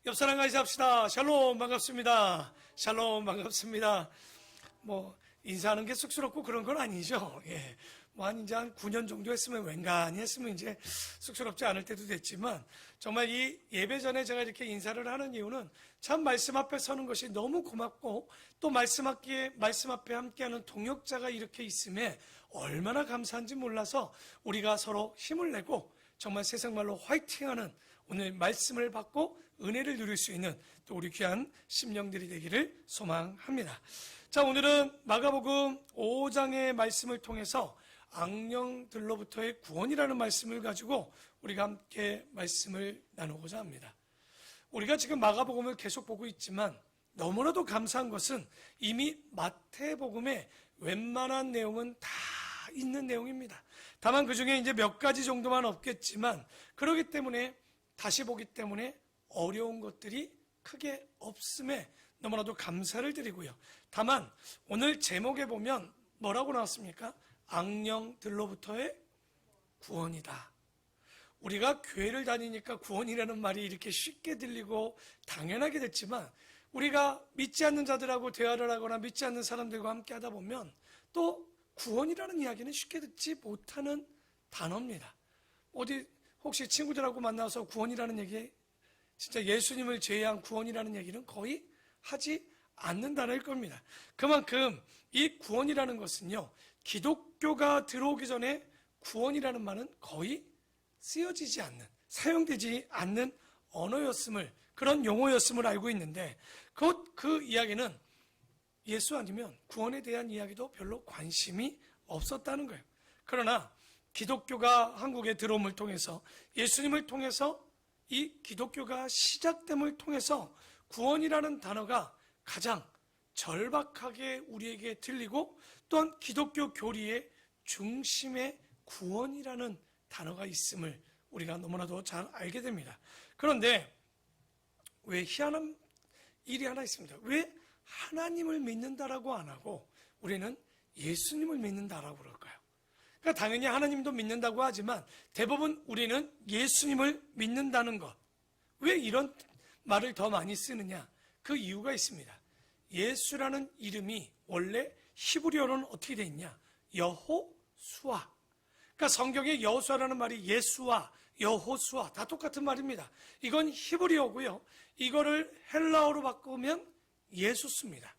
옆 사람 같이 합시다. 샬롬 반갑습니다. 샬롬 반갑습니다. 인사하는 게 쑥스럽고 그런 건 아니죠. 예. 이제 한 9년 정도 했으면 웬간히 했으면 이제 쑥스럽지 않을 때도 됐지만, 정말 이 예배 전에 제가 이렇게 인사를 하는 이유는 참 말씀 앞에 서는 것이 너무 고맙고, 또 말씀 앞에 함께하는 동역자가 이렇게 있음에 얼마나 감사한지 몰라서 우리가 서로 힘을 내고 정말 세상말로 화이팅하는 오늘 말씀을 받고 은혜를 누릴 수 있는 또 우리 귀한 심령들이 되기를 소망합니다. 자, 오늘은 마가복음 5장의 말씀을 통해서 악령들로부터의 구원이라는 말씀을 가지고 우리가 함께 말씀을 나누고자 합니다. 우리가 지금 마가복음을 계속 보고 있지만 너무나도 감사한 것은 이미 마태복음에 웬만한 내용은 다 있는 내용입니다. 다만 그 중에 이제 몇 가지 정도만 없겠지만, 그렇기 때문에 다시 보기 때문에 어려운 것들이 크게 없음에 너무나도 감사를 드리고요. 다만 오늘 제목에 보면 뭐라고 나왔습니까? 악령들로부터의 구원이다. 우리가 교회를 다니니까 구원이라는 말이 이렇게 쉽게 들리고 당연하게 됐지만, 우리가 믿지 않는 자들하고 대화를 하거나 믿지 않는 사람들과 함께 하다 보면 또 구원이라는 이야기는 쉽게 듣지 못하는 단어입니다. 혹시 친구들하고 만나서 구원이라는 얘기, 진짜 예수님을 제외한 구원이라는 얘기는 거의 하지 않는 단어일 겁니다. 그만큼 이 구원이라는 것은요, 기독교가 들어오기 전에 구원이라는 말은 거의 쓰여지지 않는, 사용되지 않는 언어였음을, 그런 용어였음을 알고 있는데, 그 이야기는 예수 아니면 구원에 대한 이야기도 별로 관심이 없었다는 거예요. 그러나 기독교가 한국에 들어옴을 통해서, 예수님을 통해서, 이 기독교가 시작됨을 통해서 구원이라는 단어가 가장 절박하게 우리에게 들리고, 또한 기독교 교리의 중심에 구원이라는 단어가 있음을 우리가 너무나도 잘 알게 됩니다. 그런데 왜 희한한 일이 하나 있습니다. 왜 하나님을 믿는다라고 안 하고 우리는 예수님을 믿는다라고 그럴까요? 그러니까 당연히 하나님도 믿는다고 하지만 대부분 우리는 예수님을 믿는다는 것. 왜 이런 말을 더 많이 쓰느냐? 그 이유가 있습니다. 예수라는 이름이 원래 히브리어로는 어떻게 되어 있냐? 여호수아. 그러니까 성경에 여호수아라는 말이 예수와 여호수아 다 똑같은 말입니다. 이건 히브리어고요. 이거를 헬라어로 바꾸면 예수스입니다.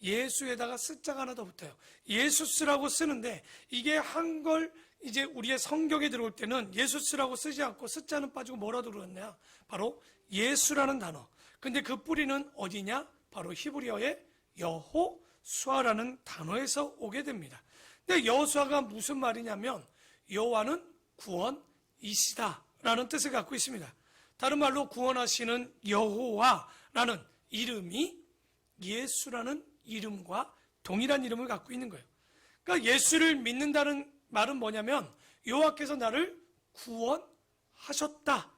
예수에다가 스자가 하나 더 붙어요. 예수스라고 쓰는데, 이게 한글 이제 우리의 성경에 들어올 때는 예수스라고 쓰지 않고 스자는 빠지고 뭐라 들어왔냐? 바로 예수라는 단어. 근데 그 뿌리는 어디냐? 바로 히브리어의 여호수아라는 단어에서 오게 됩니다. 근데 여호수아가 무슨 말이냐면, 여호와는 구원이시다 라는 뜻을 갖고 있습니다. 다른 말로 구원하시는 여호와라는 이름이 예수라는 이름과 동일한 이름을 갖고 있는 거예요. 그러니까 예수를 믿는다는 말은 뭐냐면, 여호와께서 나를 구원하셨다.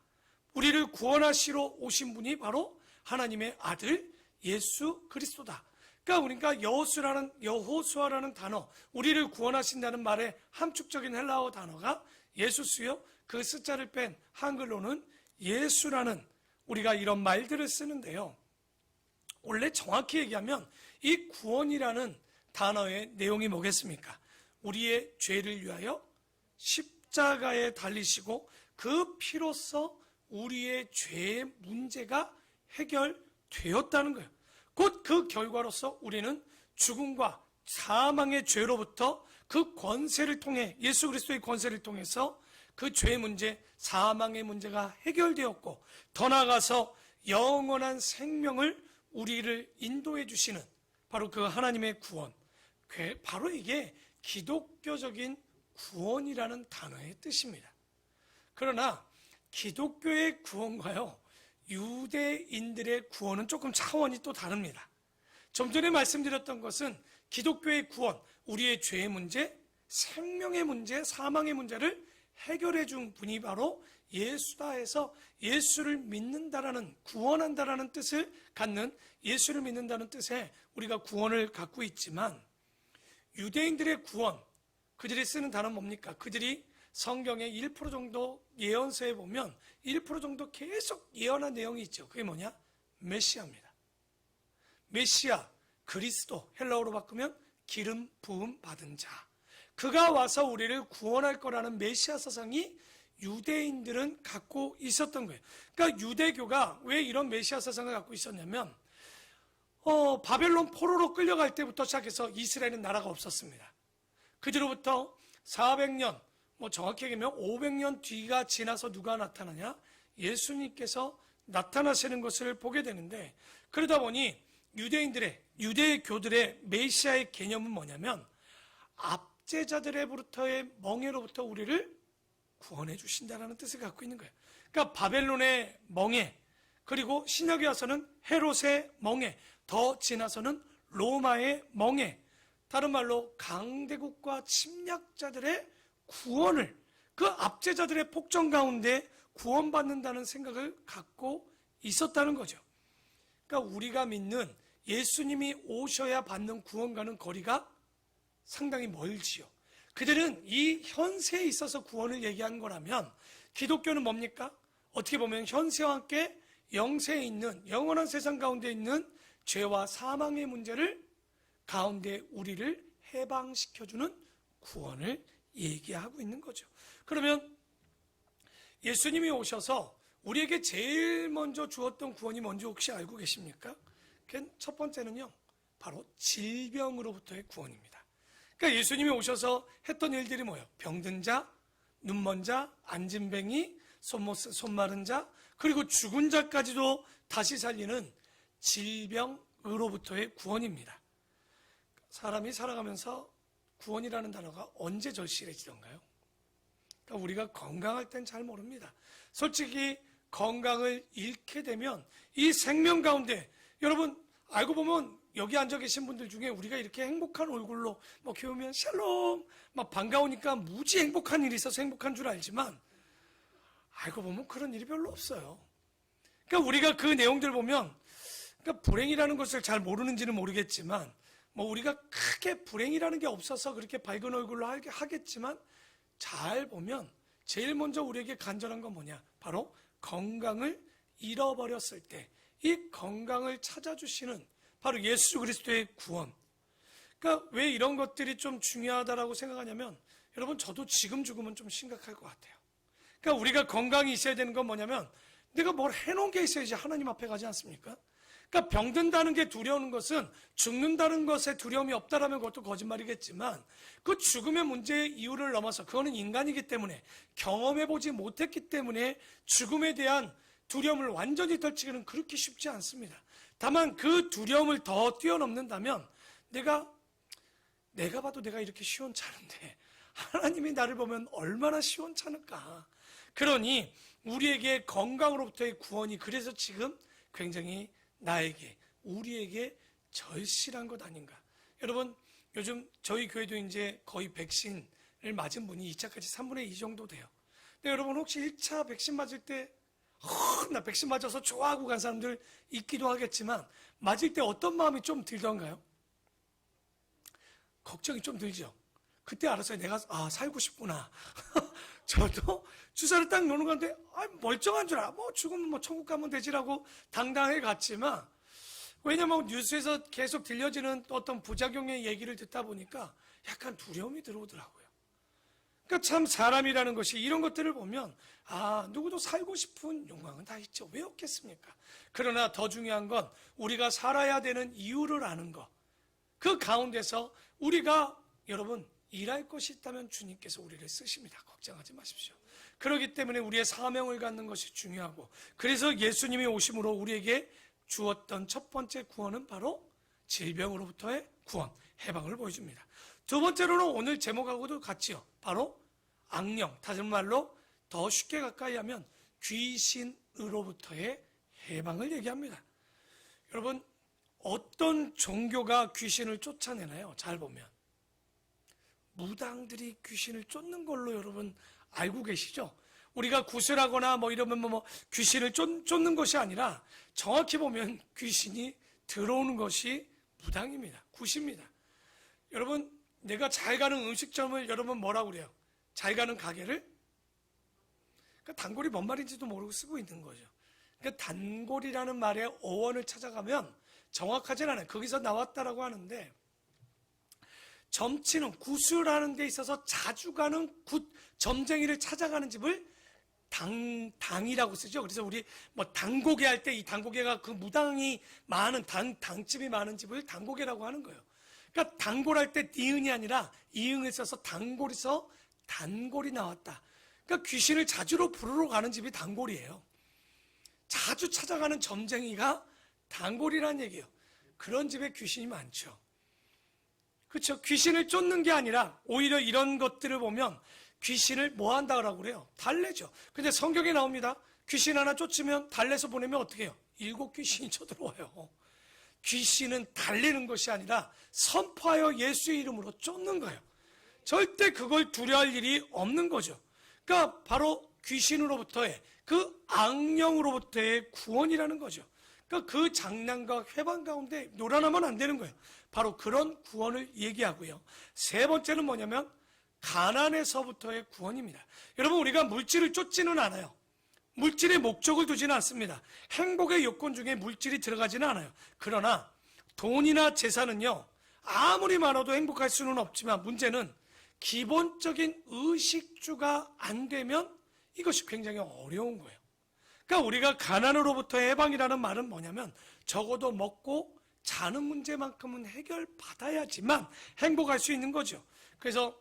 우리를 구원하시러 오신 분이 바로 하나님의 아들 예수 그리스도다. 그러니까 여호수아라는 단어, 우리를 구원하신다는 말의 함축적인 헬라어 단어가 예수스요. 그 스자를 뺀 한글로는 예수라는, 우리가 이런 말들을 쓰는데요. 원래 정확히 얘기하면 이 구원이라는 단어의 내용이 뭐겠습니까? 우리의 죄를 위하여 십자가에 달리시고 그 피로써 우리의 죄의 문제가 해결되었다는 거예요. 곧 그 결과로서 우리는 죽음과 사망의 죄로부터 그 권세를 통해, 예수 그리스도의 권세를 통해서 그 죄의 문제, 사망의 문제가 해결되었고, 더 나아가서 영원한 생명을 우리를 인도해 주시는 바로 그 하나님의 구원, 바로 이게 기독교적인 구원이라는 단어의 뜻입니다. 그러나 기독교의 구원과요, 유대인들의 구원은 조금 차원이 또 다릅니다. 좀 전에 말씀드렸던 것은 기독교의 구원, 우리의 죄의 문제, 생명의 문제, 사망의 문제를 해결해 준 분이 바로 예수다 해서 예수를 믿는다라는, 구원한다라는 뜻을 갖는, 예수를 믿는다는 뜻에 우리가 구원을 갖고 있지만, 유대인들의 구원, 그들이 쓰는 단어는 뭡니까? 그들이 성경의 1% 정도 예언서에 보면 1% 정도 계속 예언한 내용이 있죠. 그게 뭐냐? 메시아입니다. 메시아, 그리스도, 헬라어로 바꾸면 기름 부음 받은 자. 그가 와서 우리를 구원할 거라는 메시아 사상이 유대인들은 갖고 있었던 거예요. 그러니까 유대교가 왜 이런 메시아 사상을 갖고 있었냐면 바벨론 포로로 끌려갈 때부터 시작해서 이스라엘은 나라가 없었습니다. 그 뒤로부터 400년, 정확히 얘기하면 500년 뒤가 지나서 누가 나타나냐? 예수님께서 나타나시는 것을 보게 되는데, 그러다 보니 유대교들의 메시아의 개념은 뭐냐면 압제자들로부터의 멍에로부터 우리를 구원해 주신다는 뜻을 갖고 있는 거예요. 그러니까 바벨론의 멍에, 그리고 신약에 와서는 헤롯의 멍에, 더 지나서는 로마의 멍에, 다른 말로 강대국과 침략자들의 구원을, 그 압제자들의 폭정 가운데 구원받는다는 생각을 갖고 있었다는 거죠. 그러니까 우리가 믿는 예수님이 오셔야 받는 구원과는 거리가 상당히 멀지요. 그들은 이 현세에 있어서 구원을 얘기한 거라면 기독교는 뭡니까? 어떻게 보면 현세와 함께 영세에 있는, 영원한 세상 가운데 있는 죄와 사망의 문제를 가운데 우리를 해방시켜주는 구원을 얘기하고 있는 거죠. 그러면 예수님이 오셔서 우리에게 제일 먼저 주었던 구원이 뭔지 혹시 알고 계십니까? 첫 번째는요, 바로 질병으로부터의 구원입니다. 그러니까 예수님이 오셔서 했던 일들이 뭐예요? 병든 자, 눈먼 자, 안진뱅이, 손 마른 자, 그리고 죽은 자까지도 다시 살리는 질병으로부터의 구원입니다. 사람이 살아가면서 구원이라는 단어가 언제 절실해지던가요? 그러니까 우리가 건강할 땐 잘 모릅니다. 솔직히 건강을 잃게 되면 이 생명 가운데, 여러분 알고 보면 여기 앉아 계신 분들 중에 우리가 이렇게 행복한 얼굴로 교우면 샬롬 반가우니까 무지 행복한 일이 있어서 행복한 줄 알지만 알고 보면 그런 일이 별로 없어요. 그러니까 우리가 그 내용들 보면, 그러니까 불행이라는 것을 잘 모르는지는 모르겠지만 우리가 크게 불행이라는 게 없어서 그렇게 밝은 얼굴로 하겠지만, 잘 보면 제일 먼저 우리에게 간절한 건 뭐냐? 바로 건강을 잃어버렸을 때 이 건강을 찾아주시는 바로 예수 그리스도의 구원. 그러니까 왜 이런 것들이 좀 중요하다라고 생각하냐면, 여러분 저도 지금 죽으면 좀 심각할 것 같아요. 그러니까 우리가 건강이 있어야 되는 건 뭐냐면, 내가 뭘 해놓은 게 있어야지 하나님 앞에 가지 않습니까? 그러니까 병든다는 게 두려운 것은 죽는다는 것에 두려움이 없다라면 그것도 거짓말이겠지만, 그 죽음의 문제의 이유를 넘어서 그거는 인간이기 때문에 경험해보지 못했기 때문에 죽음에 대한 두려움을 완전히 떨치기는 그렇게 쉽지 않습니다. 다만 그 두려움을 더 뛰어넘는다면, 내가 봐도 내가 이렇게 시원찮은데 하나님이 나를 보면 얼마나 시원찮을까. 그러니 우리에게 건강으로부터의 구원이 그래서 지금 굉장히 우리에게 절실한 것 아닌가. 여러분 요즘 저희 교회도 이제 거의 백신을 맞은 분이 2차까지 3분의 2 정도 돼요. 근데 여러분 혹시 1차 백신 맞을 때 나 백신 맞아서 좋아하고 간 사람들 있기도 하겠지만, 맞을 때 어떤 마음이 좀 들던가요? 걱정이 좀 들죠. 그때 알았어요. 내가 살고 싶구나. 저도 주사를 딱 놓는 건데 멀쩡한 줄 알아. 죽으면 천국 가면 되지라고 당당하게 갔지만, 왜냐면 뉴스에서 계속 들려지는 어떤 부작용의 얘기를 듣다 보니까 약간 두려움이 들어오더라고요. 그러니까 참 사람이라는 것이 이런 것들을 보면 누구도 살고 싶은 욕망은 다 있죠. 왜 없겠습니까? 그러나 더 중요한 건 우리가 살아야 되는 이유를 아는 것. 그 가운데서 우리가 여러분 일할 것이 있다면 주님께서 우리를 쓰십니다. 걱정하지 마십시오. 그렇기 때문에 우리의 사명을 갖는 것이 중요하고, 그래서 예수님이 오심으로 우리에게 주었던 첫 번째 구원은 바로 질병으로부터의 구원, 해방을 보여줍니다. 두 번째로는 오늘 제목하고도 같지요. 바로 악령, 다른 말로 더 쉽게 가까이 하면 귀신으로부터의 해방을 얘기합니다. 여러분 어떤 종교가 귀신을 쫓아내나요? 잘 보면 무당들이 귀신을 쫓는 걸로 여러분 알고 계시죠? 우리가 구슬하거나 이러면 귀신을 쫓는 것이 아니라 정확히 보면 귀신이 들어오는 것이 무당입니다. 굿입니다. 여러분 내가 잘 가는 음식점을 여러분 뭐라고 그래요? 잘 가는 가게를? 그러니까 단골이 뭔 말인지도 모르고 쓰고 있는 거죠. 그러니까 단골이라는 말의 어원을 찾아가면 정확하진 않아요. 거기서 나왔다라고 하는데, 점치는 구슬하는 데 있어서 자주 가는 점쟁이를 찾아가는 집을 당이라고 쓰죠. 그래서 우리 뭐 당고개 할 때 이 당고개가 그 무당이 많은 당집이 많은 집을 당고개라고 하는 거예요. 그러니까 단골할 때 니은이 아니라 이응을 써서 단골에서 단골이 나왔다. 그러니까 귀신을 자주로 부르러 가는 집이 단골이에요. 자주 찾아가는 점쟁이가 단골이란 얘기예요. 그런 집에 귀신이 많죠. 그렇죠. 귀신을 쫓는 게 아니라 오히려 이런 것들을 보면 귀신을 뭐 한다고 그래요? 달래죠. 근데 성경에 나옵니다. 귀신 하나 쫓으면 달래서 보내면 어떻게 해요? 7 귀신이 쳐들어와요. 귀신은 달래는 것이 아니라 선포하여 예수의 이름으로 쫓는 거예요. 절대 그걸 두려워할 일이 없는 거죠. 그러니까 바로 귀신으로부터의 그 악령으로부터의 구원이라는 거죠. 그러니까 그 장난과 회방 가운데 놀아나면 안 되는 거예요. 바로 그런 구원을 얘기하고요. 세 번째는 뭐냐면 가난에서부터의 구원입니다. 여러분, 우리가 물질을 쫓지는 않아요. 물질의 목적을 두지는 않습니다. 행복의 요건 중에 물질이 들어가지는 않아요. 그러나 돈이나 재산은요, 아무리 많아도 행복할 수는 없지만 문제는 기본적인 의식주가 안 되면 이것이 굉장히 어려운 거예요. 그러니까 우리가 가난으로부터의 해방이라는 말은 뭐냐면 적어도 먹고 자는 문제만큼은 해결받아야지만 행복할 수 있는 거죠. 그래서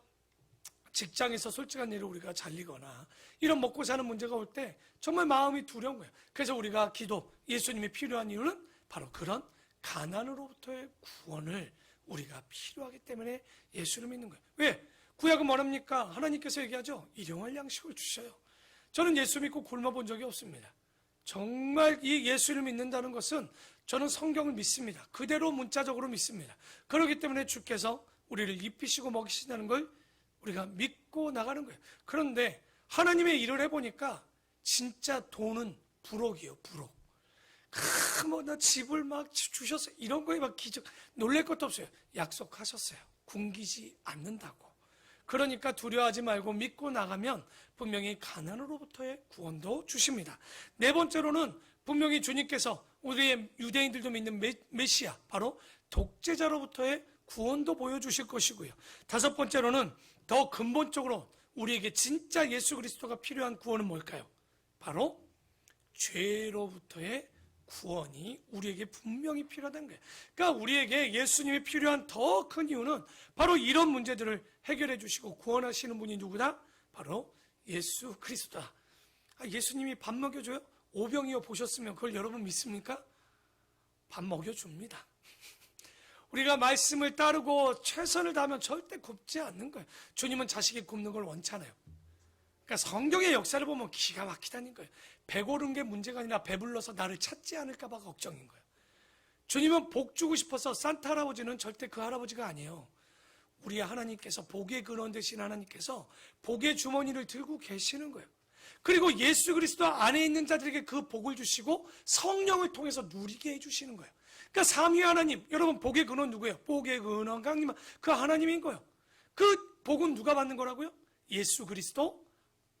직장에서 솔직한 일을 우리가 잘리거나 이런 먹고 사는 문제가 올 때 정말 마음이 두려운 거예요. 그래서 우리가 기도, 예수님이 필요한 이유는 바로 그런 가난으로부터의 구원을 우리가 필요하기 때문에 예수를 믿는 거예요. 왜? 구약은 뭐랍니까? 하나님께서 얘기하죠. 일용할 양식을 주셔요. 저는 예수 믿고 굶어본 적이 없습니다. 정말 이 예수를 믿는다는 것은 저는 성경을 믿습니다. 그대로 문자적으로 믿습니다. 그렇기 때문에 주께서 우리를 입히시고 먹이신다는 걸 우리가 믿고 나가는 거예요. 그런데 하나님의 일을 해보니까 진짜 돈은 부록이에요. 부록. 나 집을 막 주셨어요. 이런 거에 막 기적 놀랄 것도 없어요. 약속하셨어요. 굶기지 않는다고. 그러니까 두려워하지 말고 믿고 나가면 분명히 가난으로부터의 구원도 주십니다. 네 번째로는 분명히 주님께서 우리의 유대인들도 믿는 메시아, 바로 독재자로부터의 구원도 보여주실 것이고요. 다섯 번째로는 더 근본적으로 우리에게 진짜 예수 그리스도가 필요한 구원은 뭘까요? 바로 죄로부터의 구원이 우리에게 분명히 필요하다는 거예요. 그러니까 우리에게 예수님이 필요한 더 큰 이유는 바로 이런 문제들을 해결해 주시고 구원하시는 분이 누구다? 바로 예수 그리스도다. 예수님이 밥 먹여줘요? 오병이어 보셨으면 그걸 여러분 믿습니까? 밥 먹여줍니다. 우리가 말씀을 따르고 최선을 다하면 절대 굶지 않는 거예요. 주님은 자식이 굶는 걸 원찮아요. 그러니까 성경의 역사를 보면 기가 막히다는 거예요. 배고른 게 문제가 아니라 배불러서 나를 찾지 않을까 봐 걱정인 거예요. 주님은 복 주고 싶어서 산타 할아버지는 절대 그 할아버지가 아니에요. 우리 하나님께서 복의 근원 되신 하나님께서 복의 주머니를 들고 계시는 거예요. 그리고 예수 그리스도 안에 있는 자들에게 그 복을 주시고 성령을 통해서 누리게 해주시는 거예요. 그러니까 삼위 하나님, 여러분 복의 근원 누구예요? 복의 근원 강림, 그 하나님인 거예요. 그 복은 누가 받는 거라고요? 예수 그리스도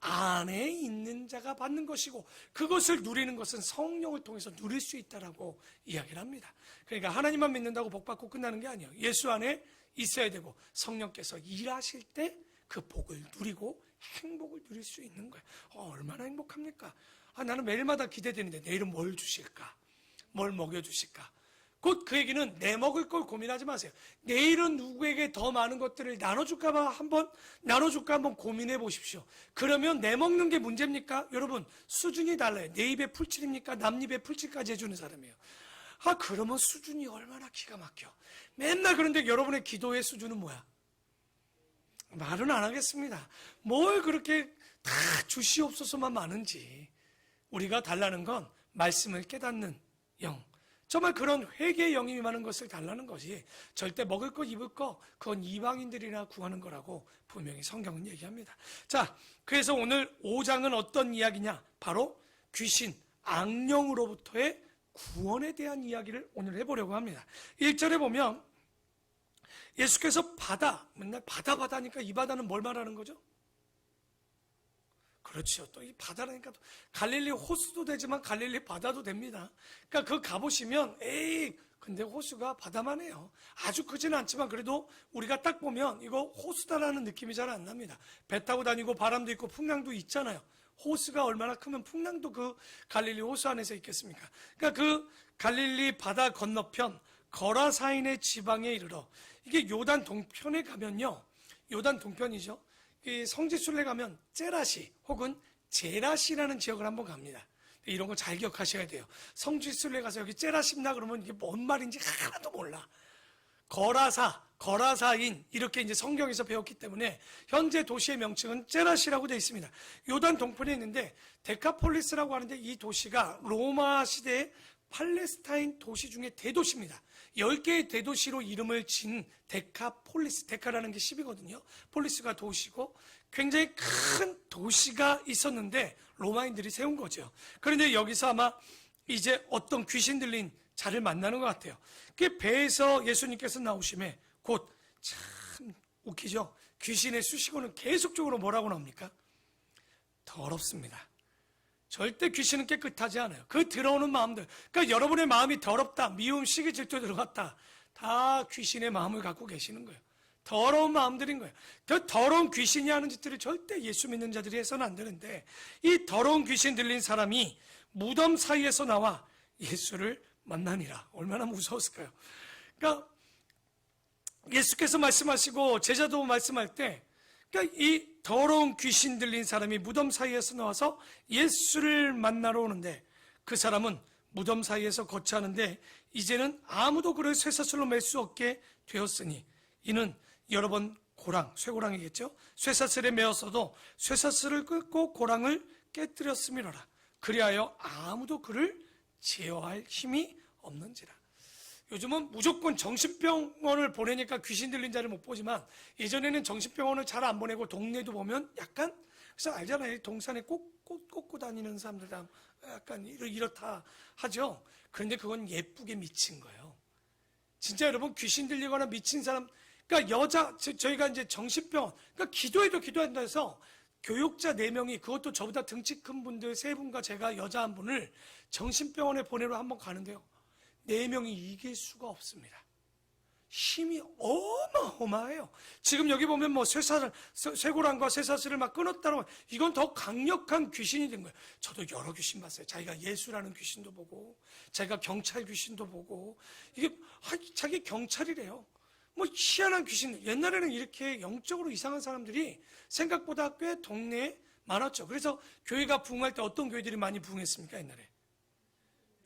안에 있는 자가 받는 것이고 그것을 누리는 것은 성령을 통해서 누릴 수 있다라고 이야기를 합니다. 그러니까 하나님만 믿는다고 복 받고 끝나는 게 아니에요. 예수 안에 있어야 되고 성령께서 일하실 때 그 복을 누리고 행복을 누릴 수 있는 거예요. 얼마나 행복합니까? 나는 매일마다 기대되는데 내일은 뭘 주실까? 뭘 먹여주실까? 곧 그 얘기는 내 먹을 걸 고민하지 마세요. 내일은 누구에게 더 많은 것들을 나눠줄까 한번 고민해 보십시오. 그러면 내 먹는 게 문제입니까? 여러분, 수준이 달라요. 내 입에 풀칠입니까? 남 입에 풀칠까지 해주는 사람이에요. 그러면 수준이 얼마나 기가 막혀. 맨날 그런데 여러분의 기도의 수준은 뭐야? 말은 안 하겠습니다. 뭘 그렇게 다 주시옵소서만 많은지. 우리가 달라는 건 말씀을 깨닫는 영, 정말 그런 회개의 영이 많은 것을 달라는 것이 절대 먹을 거 입을 거 그건 이방인들이나 구하는 거라고 분명히 성경은 얘기합니다. 자, 그래서 오늘 5장은 어떤 이야기냐? 바로 귀신, 악령으로부터의 구원에 대한 이야기를 오늘 해보려고 합니다. 1절에 보면 예수께서 바다, 맨날 바다니까 이 바다는 뭘 말하는 거죠? 그렇죠. 또 이 바다라니까 또 갈릴리 호수도 되지만 갈릴리 바다도 됩니다. 그러니까 그 가보시면 에이 근데 호수가 바다만 해요. 아주 크지는 않지만 그래도 우리가 딱 보면 이거 호수다라는 느낌이 잘 안 납니다. 배 타고 다니고 바람도 있고 풍랑도 있잖아요. 호수가 얼마나 크면 풍랑도 그 갈릴리 호수 안에서 있겠습니까? 그러니까 그 갈릴리 바다 건너편 거라사인의 지방에 이르러 이게 요단 동편에 가면요. 요단 동편이죠. 이 성지순례 가면 째라시 혹은 제라시라는 지역을 한번 갑니다. 이런 거 잘 기억하셔야 돼요. 성지순례 가서 여기 째라시나 그러면 이게 뭔 말인지 하나도 몰라. 거라사인 이렇게 이제 성경에서 배웠기 때문에 현재 도시의 명칭은 째라시라고 되어 있습니다. 요단 동편에 있는데 데카폴리스라고 하는데 이 도시가 로마 시대의 팔레스타인 도시 중에 대도시입니다. 10개의 대도시로 이름을 진 데카폴리스, 데카라는 게 10이거든요. 폴리스가 도시고 굉장히 큰 도시가 있었는데 로마인들이 세운 거죠. 그런데 여기서 아마 이제 어떤 귀신 들린 자를 만나는 것 같아요. 그 배에서 예수님께서 나오심에 곧 참 웃기죠. 귀신의 수식어는 계속적으로 뭐라고 나옵니까? 더럽습니다. 절대 귀신은 깨끗하지 않아요. 그 들어오는 마음들, 그러니까 여러분의 마음이 더럽다, 미움, 시기, 질투에 들어갔다, 다 귀신의 마음을 갖고 계시는 거예요. 더러운 마음들인 거예요. 그 더러운 귀신이 하는 짓들을 절대 예수 믿는 자들이 해서는 안 되는데 이 더러운 귀신 들린 사람이 무덤 사이에서 나와 예수를 만나니라. 얼마나 무서웠을까요? 그러니까 예수께서 말씀하시고 제자도 말씀할 때 그러니까 이 더러운 귀신 들린 사람이 무덤 사이에서 나와서 예수를 만나러 오는데 그 사람은 무덤 사이에서 거처하는데 이제는 아무도 그를 쇠사슬로 맬 수 없게 되었으니 이는 여러 번 고랑, 쇠고랑이겠죠? 쇠사슬에 매었어도 쇠사슬을 끊고 고랑을 깨뜨렸음이로라. 그리하여 아무도 그를 제어할 힘이 없는지라. 요즘은 무조건 정신병원을 보내니까 귀신 들린 자를 못 보지만 예전에는 정신병원을 잘 안 보내고 동네도 보면 약간 그래서 알잖아요. 동산에 꽃 꽂고 다니는 사람들 다 약간 이렇다 하죠. 그런데 그건 예쁘게 미친 거예요. 진짜 여러분 귀신 들리거나 미친 사람 그러니까 저희가 이제 정신병원 그러니까 기도해도 기도한다 해서 교육자 4명이 그것도 저보다 등치 큰 분들 3분과 제가 여자 1분을 정신병원에 보내러 한번 가는데요. 4명이 이길 수가 없습니다. 힘이 어마어마해요. 지금 여기 보면 뭐 쇠고랑과 쇠사슬을 막 끊었다고 이건 더 강력한 귀신이 된 거예요. 저도 여러 귀신 봤어요. 자기가 예수라는 귀신도 보고 자기가 경찰 귀신도 보고 이게 자기 경찰이래요. 뭐 희한한 귀신. 옛날에는 이렇게 영적으로 이상한 사람들이 생각보다 꽤 동네에 많았죠. 그래서 교회가 부흥할 때 어떤 교회들이 많이 부흥했습니까? 옛날에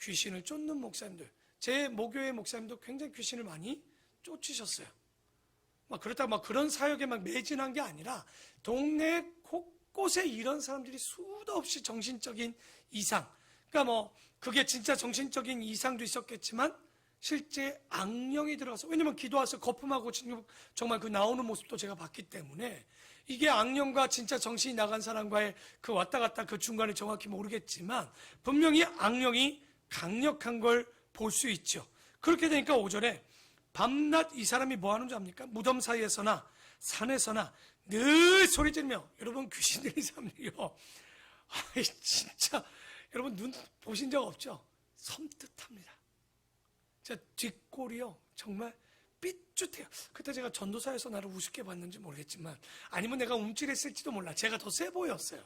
귀신을 쫓는 목사님들. 제 모교회 목사님도 굉장히 귀신을 많이 쫓으셨어요. 막 그렇다고 막 그런 사역에 막 매진한 게 아니라 동네 곳곳에 이런 사람들이 수도 없이 정신적인 이상. 그러니까 뭐 그게 진짜 정신적인 이상도 있었겠지만 실제 악령이 들어가서 왜냐면 기도 와서 거품하고 정말 그 나오는 모습도 제가 봤기 때문에 이게 악령과 진짜 정신이 나간 사람과의 그 왔다 갔다 그 중간에 정확히 모르겠지만 분명히 악령이 강력한 걸 볼 수 있죠. 그렇게 되니까 5절에 밤낮 이 사람이 뭐 하는 줄 압니까? 무덤 사이에서나 산에서나 늘 소리 지르며 여러분 귀신 들린 사람들이요. 진짜 여러분 눈 보신 적 없죠? 섬뜩합니다. 제 뒷골이요 정말 삐뚤해요. 그때 제가 전도사에서 나를 우습게 봤는지 모르겠지만 아니면 내가 움찔했을지도 몰라. 제가 더 세 보였어요.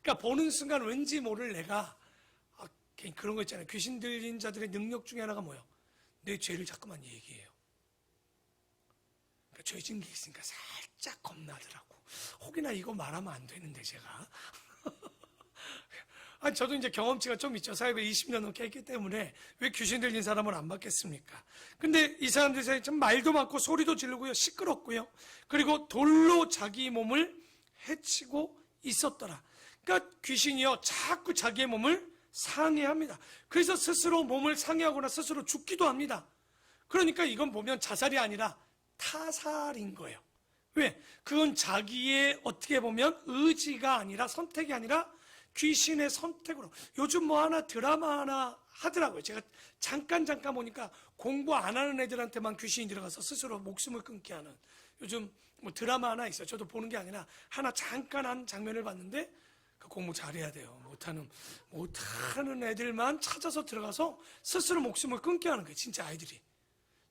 그러니까 보는 순간 왠지 모를 내가 그런 거 있잖아요. 귀신 들린 자들의 능력 중에 하나가 뭐예요? 내 죄를 자꾸만 얘기해요. 그러니까 죄 지은 게 있으니까 살짝 겁나더라고. 혹이나 이거 말하면 안 되는데 제가 아니 저도 이제 경험치가 좀 있죠. 사역을 20년 넘게 했기 때문에 왜 귀신 들린 사람을 안 받겠습니까? 근데 이 사람들 사이에 좀 말도 많고 소리도 지르고요. 시끄럽고요. 그리고 돌로 자기 몸을 해치고 있었더라. 그러니까 귀신이요 자꾸 자기의 몸을 상해합니다. 그래서 스스로 몸을 상해하거나 스스로 죽기도 합니다. 그러니까 이건 보면 자살이 아니라 타살인 거예요. 왜? 그건 자기의 어떻게 보면 의지가 아니라 선택이 아니라 귀신의 선택으로. 요즘 뭐 하나 드라마 하나 하더라고요. 제가 잠깐 보니까 공부 안 하는 애들한테만 귀신이 들어가서 스스로 목숨을 끊게 하는 요즘 뭐 드라마 하나 있어요. 저도 보는 게 아니라 하나 잠깐 한 장면을 봤는데 그 공부 잘해야 돼요. 못하는 애들만 찾아서 들어가서 스스로 목숨을 끊게 하는 거예요. 진짜 아이들이.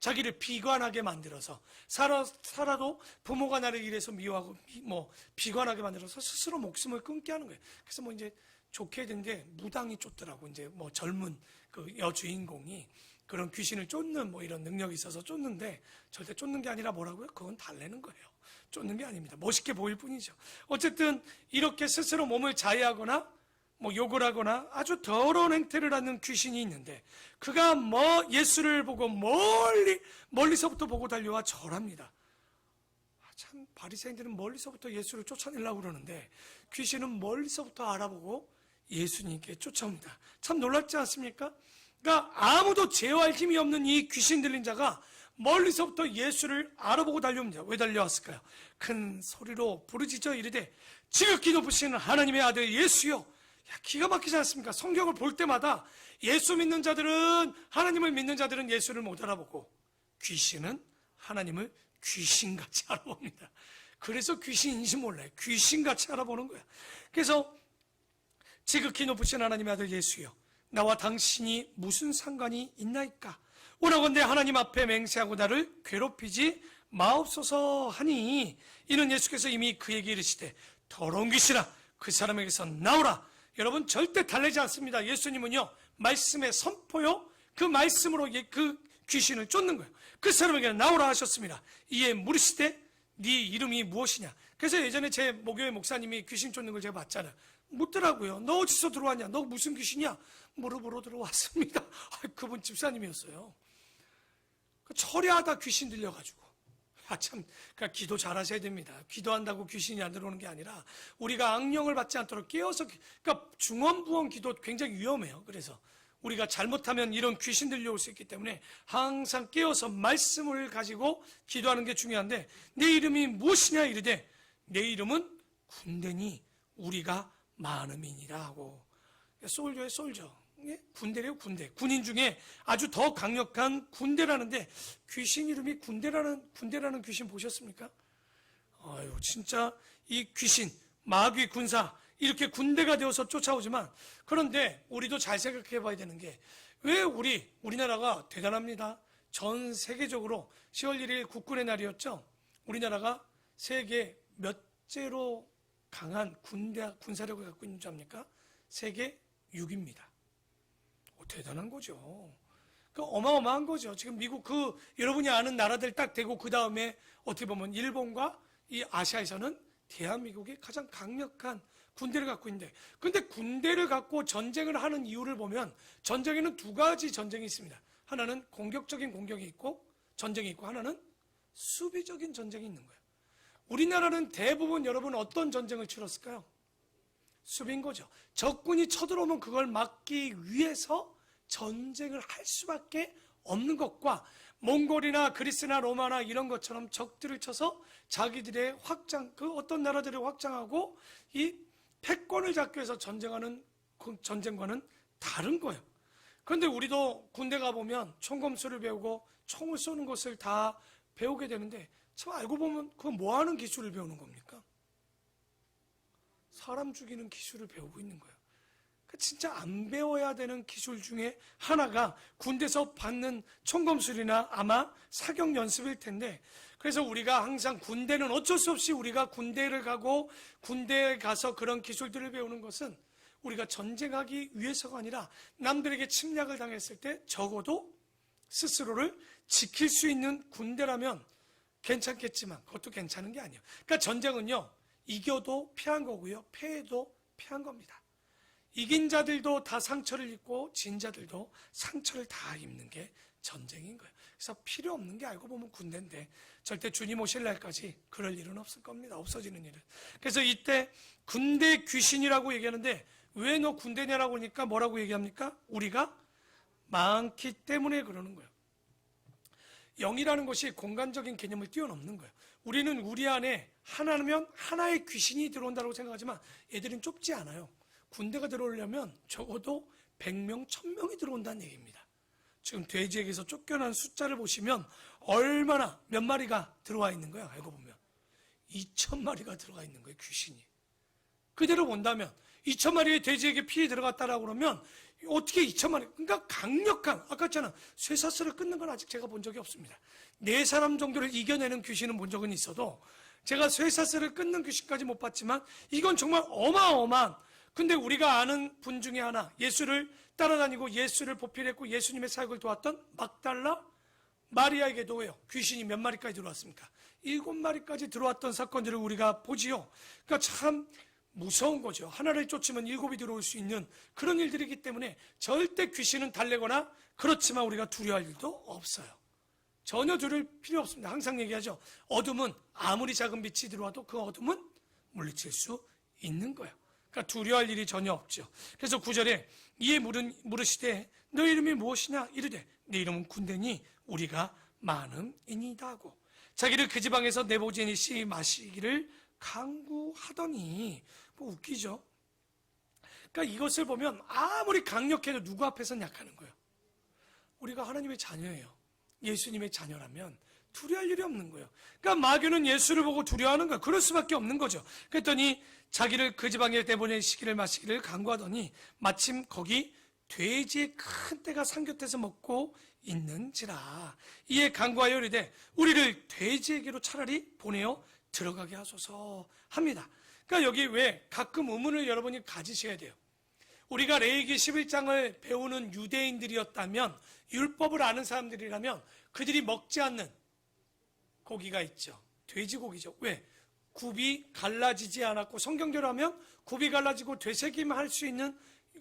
자기를 비관하게 만들어서 살아도 부모가 나를 이래서 미워하고 비관하게 만들어서 스스로 목숨을 끊게 하는 거예요. 그래서 이제 좋게 된 게 무당이 쫓더라고. 이제 젊은 그 여주인공이 그런 귀신을 쫓는 이런 능력이 있어서 쫓는데 절대 쫓는 게 아니라 뭐라고요? 그건 달래는 거예요. 쫓는 게 아닙니다. 멋있게 보일 뿐이죠. 어쨌든 이렇게 스스로 몸을 자해하거나 욕을 하거나 아주 더러운 행태를 하는 귀신이 있는데 그가 예수를 보고 멀리서부터 보고 달려와 절합니다. 참 바리새인들은 멀리서부터 예수를 쫓아내려고 그러는데 귀신은 멀리서부터 알아보고 예수님께 쫓아옵니다. 참 놀랍지 않습니까? 그러니까 아무도 제어할 힘이 없는 이 귀신 들린 자가 멀리서부터 예수를 알아보고 달려옵니다. 왜 달려왔을까요? 큰 소리로 부르짖어 이르되 지극히 높으신 하나님의 아들 예수여. 기가 막히지 않습니까? 성경을 볼 때마다 예수 믿는 자들은, 하나님을 믿는 자들은 예수를 못 알아보고 귀신은 하나님을 귀신같이 알아봅니다. 그래서 귀신인지 몰라요. 귀신같이 알아보는 거야. 그래서 지극히 높으신 하나님의 아들 예수여, 나와 당신이 무슨 상관이 있나이까? 오라건대 하나님 앞에 맹세하고 나를 괴롭히지 마옵소서 하니, 이는 예수께서 이미 그에게 이르시되 더러운 귀신아 그 사람에게서 나오라. 여러분 절대 달래지 않습니다. 예수님은요 말씀의 선포요, 그 말씀으로 그 귀신을 쫓는 거예요. 그 사람에게 나오라 하셨습니다. 이에 물으시되 네 이름이 무엇이냐? 그래서 예전에 제 목요일 목사님이 귀신 쫓는 걸 제가 봤잖아요. 묻더라고요. 너 어디서 들어왔냐? 너 무슨 귀신이야? 물어보러 들어왔습니다. 그분 집사님이었어요. 철야하다 귀신 들려가지고. 그러니까 기도 잘 하셔야 됩니다. 기도한다고 귀신이 안 들어오는 게 아니라 우리가 악령을 받지 않도록 깨어서, 그러니까 중언부언 기도 굉장히 위험해요. 그래서 우리가 잘못하면 이런 귀신 들려올 수 있기 때문에 항상 깨어서 말씀을 가지고 기도하는 게 중요한데, 내 이름이 무엇이냐 이르되 내 이름은 군대니 우리가 많음이니라 하고. 솔저예요, 솔저. 군대래요, 군대. 군인 중에 아주 더 강력한 군대라는데, 귀신 이름이 군대라는 귀신 보셨습니까? 아유, 진짜 이 귀신, 마귀 군사, 이렇게 군대가 되어서 쫓아오지만, 그런데 우리도 잘 생각해 봐야 되는 게, 왜 우리나라가 대단합니다. 전 세계적으로 10월 1일 국군의 날이었죠. 우리나라가 세계 몇째로 강한 군사력을 갖고 있는 줄 압니까? 세계 6위입니다. 대단한 거죠. 어마어마한 거죠. 지금 미국 여러분이 아는 나라들 딱 되고 그 다음에 어떻게 보면 일본과 이 아시아에서는 대한민국이 가장 강력한 군대를 갖고 있는데, 근데 군대를 갖고 전쟁을 하는 이유를 보면 전쟁에는 두 가지 전쟁이 있습니다. 하나는 공격적인 공격이 있고 전쟁이 있고, 하나는 수비적인 전쟁이 있는 거예요. 우리나라는 대부분 여러분 어떤 전쟁을 치렀을까요? 수비인 거죠. 적군이 쳐들어오면 그걸 막기 위해서 전쟁을 할 수밖에 없는 것과, 몽골이나 그리스나 로마나 이런 것처럼 적들을 쳐서 자기들의 어떤 나라들을 확장하고 이 패권을 잡기 위해서 전쟁하는 그 전쟁과는 다른 거예요. 그런데 우리도 군대 가보면 총검술을 배우고 총을 쏘는 것을 다 배우게 되는데, 참 알고 보면 그건 뭐 하는 기술을 배우는 겁니까? 사람 죽이는 기술을 배우고 있는 거예요. 진짜 안 배워야 되는 기술 중에 하나가 군대에서 받는 총검술이나 아마 사격 연습일 텐데, 그래서 우리가 항상 군대는 어쩔 수 없이 우리가 군대를 가고 군대에 가서 그런 기술들을 배우는 것은 우리가 전쟁하기 위해서가 아니라 남들에게 침략을 당했을 때 적어도 스스로를 지킬 수 있는 군대라면 괜찮겠지만 그것도 괜찮은 게 아니에요. 그러니까 전쟁은요, 이겨도 피한 거고요, 패해도 피한 겁니다. 이긴 자들도 다 상처를 입고 진 자들도 상처를 다 입는 게 전쟁인 거예요. 그래서 필요 없는 게 알고 보면 군대인데, 절대 주님 오실 날까지 그럴 일은 없을 겁니다. 없어지는 일은. 그래서 이때 군대 귀신이라고 얘기하는데, 왜 너 군대냐라고 하니까 뭐라고 얘기합니까? 우리가 많기 때문에 그러는 거예요. 영이라는 것이 공간적인 개념을 뛰어넘는 거예요. 우리는 우리 안에 하나면 하나의 귀신이 들어온다고 생각하지만 얘들은 좁지 않아요. 군대가 들어오려면 적어도 100명, 1000명이 들어온다는 얘기입니다. 지금 돼지에게서 쫓겨난 숫자를 보시면 얼마나 몇 마리가 들어와 있는 거야. 알고 보면 2000마리가 들어가 있는 거예요, 귀신이. 그대로 본다면 2,000마리의 돼지에게 피해 들어갔다라고 그러면 어떻게 2,000마리, 그러니까 강력한, 아까 했잖아, 쇠사슬을 끊는 건 아직 제가 본 적이 없습니다. 4사람 정도를 이겨내는 귀신은 본 적은 있어도 제가 쇠사슬을 끊는 귀신까지 못 봤지만 이건 정말 어마어마한, 근데 우리가 아는 분 중에 하나, 예수를 따라다니고 예수를 보필했고 예수님의 사역을 도왔던 막달라 마리아에게도 왜요? 귀신이 몇 마리까지 들어왔습니까? 7마리까지 들어왔던 사건들을 우리가 보지요. 그러니까 참 무서운 거죠. 하나를 쫓으면 7이 들어올 수 있는 그런 일들이기 때문에 절대 귀신은 달래거나 그렇지만 우리가 두려워할 일도 없어요. 전혀 두려울 필요 없습니다. 항상 얘기하죠. 어둠은 아무리 작은 빛이 들어와도 그 어둠은 물리칠 수 있는 거예요. 그러니까 두려워할 일이 전혀 없죠. 그래서 9절에 이에 물으시되 너 이름이 무엇이냐 이르되 내 이름은 군대니 우리가 많음이니이다 하고 자기를 그 지방에서 네부갓네살이 마시기를 강구하더니, 뭐 웃기죠. 그러니까 이것을 보면 아무리 강력해도 누구 앞에서는 약하는 거예요. 우리가 하나님의 자녀예요. 예수님의 자녀라면 두려워할 일이 없는 거예요. 그러니까 마귀는 예수를 보고 두려워하는 거예요. 그럴 수밖에 없는 거죠. 그랬더니 자기를 그 지방에 내보내시기를 마시기를 강구하더니 마침 거기 돼지의 큰 떼가 상곁에서 먹고 있는지라. 이에 강구하여 이르되 우리를 돼지에게로 차라리 보내어 들어가게 하소서 합니다. 그러니까 여기 왜 가끔 의문을 여러분이 가지셔야 돼요. 우리가 레위기 11장을 배우는 유대인들이었다면, 율법을 아는 사람들이라면 그들이 먹지 않는 고기가 있죠. 돼지고기죠. 왜? 굽이 갈라지지 않았고, 성경대로 하면 굽이 갈라지고 되새김 할 수 있는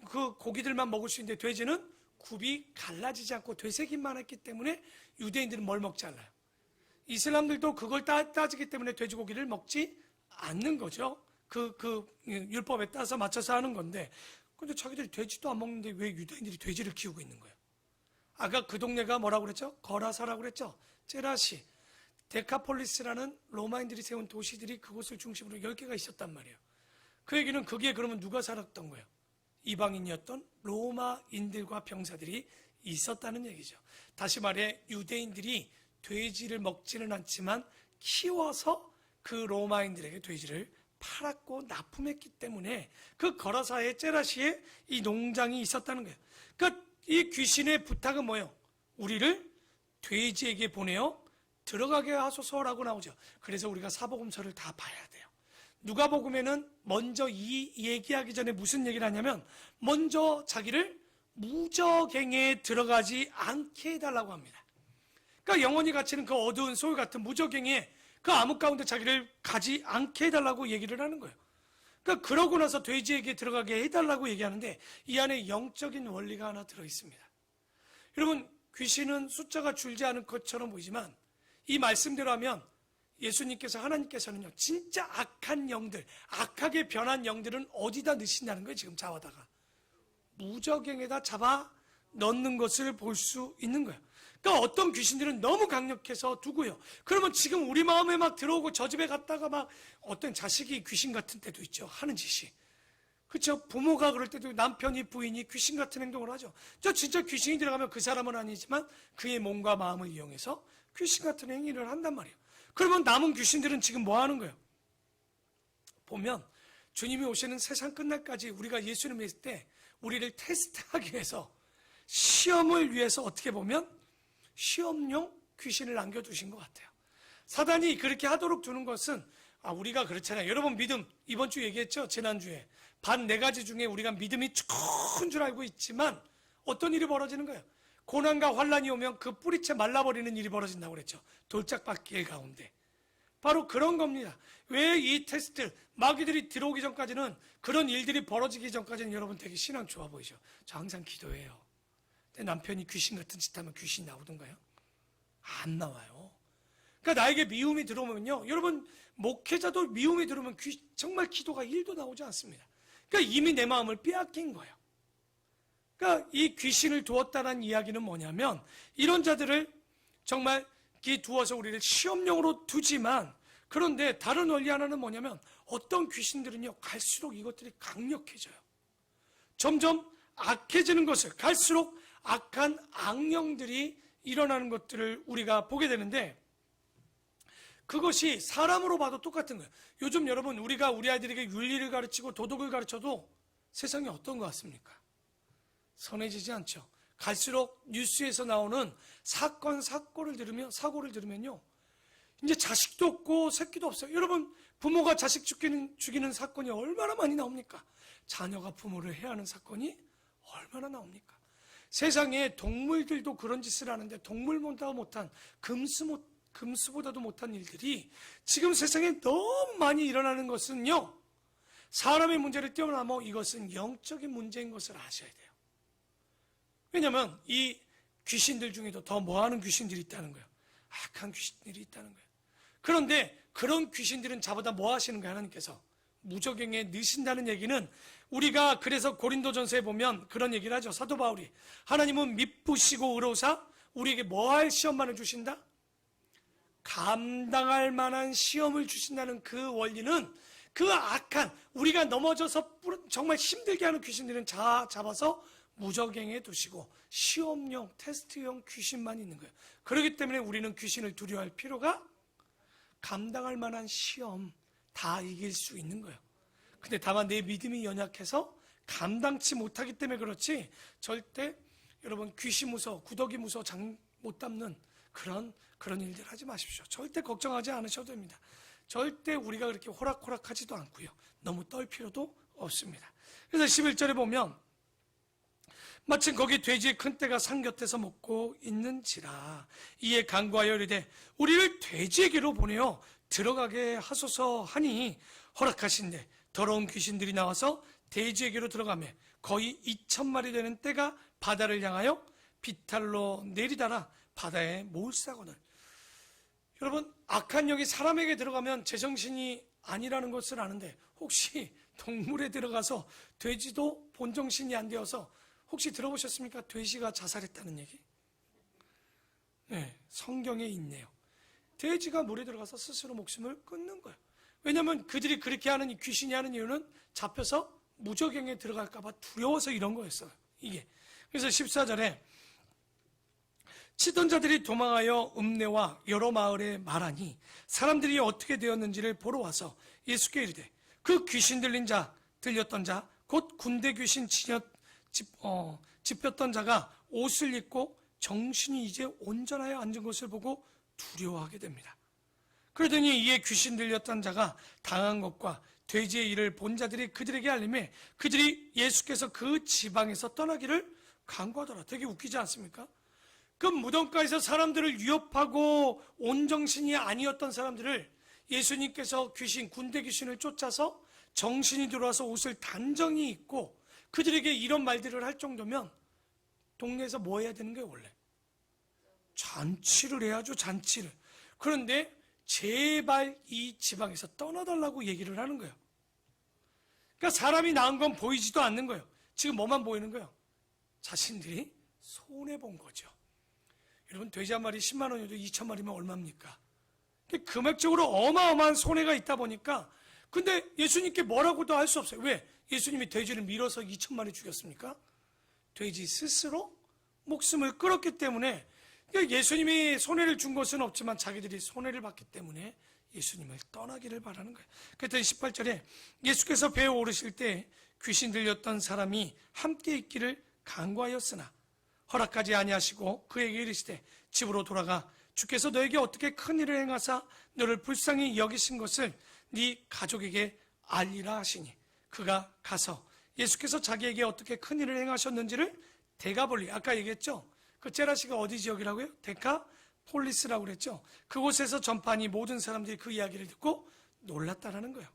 그 고기들만 먹을 수 있는데 돼지는 굽이 갈라지지 않고 되새김만 했기 때문에 유대인들은 뭘 먹지 않아요. 이슬람들도 그걸 따지기 때문에 돼지고기를 먹지 않는 거죠. 그 율법에 따라서 맞춰서 하는 건데, 근데 자기들이 돼지도 안 먹는데 왜 유대인들이 돼지를 키우고 있는 거예요? 아까 그 동네가 뭐라고 그랬죠? 거라사라고 그랬죠? 제라시, 데카폴리스라는 로마인들이 세운 도시들이 그곳을 중심으로 10개가 있었단 말이에요. 그 얘기는 거기에 그러면 누가 살았던 거예요? 이방인이었던 로마인들과 병사들이 있었다는 얘기죠. 다시 말해 유대인들이 돼지를 먹지는 않지만 키워서 그 로마인들에게 돼지를 팔았고 납품했기 때문에 그 거라사의 제라시에 이 농장이 있었다는 거예요. 그러니까 이 귀신의 부탁은 뭐예요? 우리를 돼지에게 보내어 들어가게 하소서라고 나오죠. 그래서 우리가 사복음서를 다 봐야 돼요. 누가복음에는 먼저 이 얘기하기 전에 무슨 얘기를 하냐면 먼저 자기를 무저갱에 들어가지 않게 해달라고 합니다. 그러니까 영원히 갇히는 그 어두운 소울 같은 무저갱에 그 암흑 가운데 자기를 가지 않게 해달라고 얘기를 하는 거예요. 그러니까 그러고 나서 돼지에게 들어가게 해달라고 얘기하는데 이 안에 영적인 원리가 하나 들어있습니다. 여러분, 귀신은 숫자가 줄지 않을 것처럼 보이지만 이 말씀대로 하면 예수님께서, 하나님께서는요, 진짜 악한 영들, 악하게 변한 영들은 어디다 넣으신다는 거예요, 지금 잡아다가. 무저갱에다 잡아 넣는 것을 볼 수 있는 거예요. 그러니까 어떤 귀신들은 너무 강력해서 두고요. 그러면 지금 우리 마음에 막 들어오고 저 집에 갔다가 막 어떤 자식이 귀신 같은 때도 있죠. 하는 짓이. 그렇죠? 부모가 그럴 때도 남편이 부인이 귀신 같은 행동을 하죠. 저 진짜 귀신이 들어가면 그 사람은 아니지만 그의 몸과 마음을 이용해서 귀신 같은 행위를 한단 말이에요. 그러면 남은 귀신들은 지금 뭐 하는 거예요? 보면 주님이 오시는 세상 끝날까지 우리가 예수님을 믿을 때 우리를 테스트하기 위해서, 시험을 위해서 어떻게 보면 시험용 귀신을 남겨두신 것 같아요. 사단이 그렇게 하도록 두는 것은, 우리가 그렇잖아요. 여러분 믿음, 이번 주 얘기했죠? 지난주에. 반 4가지 중에 우리가 믿음이 큰 줄 알고 있지만 어떤 일이 벌어지는 거예요? 고난과 환란이 오면 그 뿌리채 말라버리는 일이 벌어진다고 그랬죠. 돌짝밭길 가운데. 바로 그런 겁니다. 왜 이 테스트, 마귀들이 들어오기 전까지는, 그런 일들이 벌어지기 전까지는 여러분 되게 신앙 좋아 보이죠. 저 항상 기도해요. 내 남편이 귀신 같은 짓 하면 귀신이 나오던가요? 안 나와요. 그러니까 나에게 미움이 들어오면요, 여러분 목회자도 미움이 들어오면 정말 기도가 1도 나오지 않습니다. 그러니까 이미 내 마음을 빼앗긴 거예요. 그러니까 이 귀신을 두었다는 이야기는 뭐냐면, 이런 자들을 정말 두어서 우리를 시험용으로 두지만, 그런데 다른 원리 하나는 뭐냐면, 어떤 귀신들은요 갈수록 이것들이 강력해져요. 점점 악해지는 것을, 갈수록 악한 악령들이 일어나는 것들을 우리가 보게 되는데, 그것이 사람으로 봐도 똑같은 거예요. 요즘 여러분 우리가 우리 아이들에게 윤리를 가르치고 도덕을 가르쳐도 세상이 어떤 것 같습니까? 선해지지 않죠. 갈수록 뉴스에서 나오는 사고를 들으면요, 이제 자식도 없고 새끼도 없어요. 여러분, 부모가 자식 죽이는 사건이 얼마나 많이 나옵니까? 자녀가 부모를 해하는 사건이 얼마나 나옵니까? 세상에 동물들도 그런 짓을 하는데 동물보다 못한 금수보다도 못한 일들이 지금 세상에 너무 많이 일어나는 것은요, 사람의 문제를 뛰어넘어 이것은 영적인 문제인 것을 아셔야 돼요. 왜냐하면 이 귀신들 중에도 더 뭐하는 귀신들이 있다는 거예요. 악한 귀신들이 있다는 거예요. 그런데 그런 귀신들은 자보다 뭐 하시는 거예요? 하나님께서 무적행에 넣으신다는 얘기는, 우리가 그래서 고린도전서에 보면 그런 얘기를 하죠. 사도 바울이 하나님은 미쁘시고 의로우사 우리에게 뭐 할 시험만을 주신다? 감당할 만한 시험을 주신다는 그 원리는, 그 악한, 우리가 넘어져서 정말 힘들게 하는 귀신들은 잡아서 무적행에 두시고 시험용, 테스트용 귀신만 있는 거예요. 그렇기 때문에 우리는 귀신을 두려워할 필요가, 감당할 만한 시험 다 이길 수 있는 거예요. 근데 다만 내 믿음이 연약해서 감당치 못하기 때문에 그렇지, 절대 여러분 귀신 무서워, 구더기 무서워 장 못 담는 그런 일들 하지 마십시오. 절대 걱정하지 않으셔도 됩니다. 절대 우리가 그렇게 호락호락하지도 않고요, 너무 떨 필요도 없습니다. 그래서 11절에 보면 마침 거기 돼지의 큰 떼가 산 곁에서 먹고 있는지라 이에 간구하여 이르되 우리를 돼지에게로 보내어 들어가게 하소서 하니 허락하신대 더러운 귀신들이 나와서 돼지에게로 들어가며 거의 2,000마리 되는 떼가 바다를 향하여 비탈로 내리다라 바다에 몰사거늘. 여러분, 악한 영이 사람에게 들어가면 제정신이 아니라는 것을 아는데, 혹시 동물에 들어가서 돼지도 본정신이 안 되어서 혹시 들어보셨습니까? 돼지가 자살했다는 얘기? 네, 성경에 있네요. 돼지가 물에 들어가서 스스로 목숨을 끊는 거예요. 왜냐하면 그들이 그렇게 하는, 이 귀신이 하는 이유는 잡혀서 무적행에 들어갈까봐 두려워서 이런 거였어요, 이게. 그래서 14절에 치던 자들이 도망하여 읍내와 여러 마을에 말하니 사람들이 어떻게 되었는지를 보러 와서 예수께 이르되 그 귀신 들렸던 자 곧 군대 귀신 짚혔던 자가 옷을 입고 정신이 이제 온전하여 앉은 것을 보고 두려워하게 됩니다. 그러더니 이에 귀신 들렸던 자가 당한 것과 돼지의 일을 본 자들이 그들에게 알림해 그들이 예수께서 그 지방에서 떠나기를 간구하더라. 되게 웃기지 않습니까? 그 무덤가에서 사람들을 위협하고 온정신이 아니었던 사람들을 예수님께서 군대 귀신을 쫓아서 정신이 들어와서 옷을 단정히 입고 그들에게 이런 말들을 할 정도면 동네에서 뭐 해야 되는 거예요, 원래? 잔치를 해야죠, 잔치를. 그런데 제발 이 지방에서 떠나달라고 얘기를 하는 거예요. 그러니까 사람이 나은 건 보이지도 않는 거예요. 지금 뭐만 보이는 거예요? 자신들이 손해본 거죠. 여러분, 돼지 한 마리 10만 원이어도 2,000마리면 얼마입니까? 금액적으로 어마어마한 손해가 있다 보니까, 근데 예수님께 뭐라고도 할 수 없어요. 왜? 예수님이 돼지를 밀어서 2,000마리 죽였습니까? 돼지 스스로 목숨을 끊었기 때문에, 그러니까 예수님이 손해를 준 것은 없지만 자기들이 손해를 봤기 때문에 예수님을 떠나기를 바라는 거예요. 그랬더니 18절에 예수께서 배에 오르실 때 귀신 들렸던 사람이 함께 있기를 간구하였으나 허락하지 아니하시고 그에게 이르시되 집으로 돌아가 주께서 너에게 어떻게 큰 일을 행하사 너를 불쌍히 여기신 것을 네 가족에게 알리라 하시니 그가 가서 예수께서 자기에게 어떻게 큰 일을 행하셨는지를 데가볼리, 아까 얘기했죠? 그 제라시가 어디 지역이라고요? 데카폴리스라고 그랬죠? 그곳에서 전파하니 모든 사람들이 그 이야기를 듣고 놀랐다라는 거예요.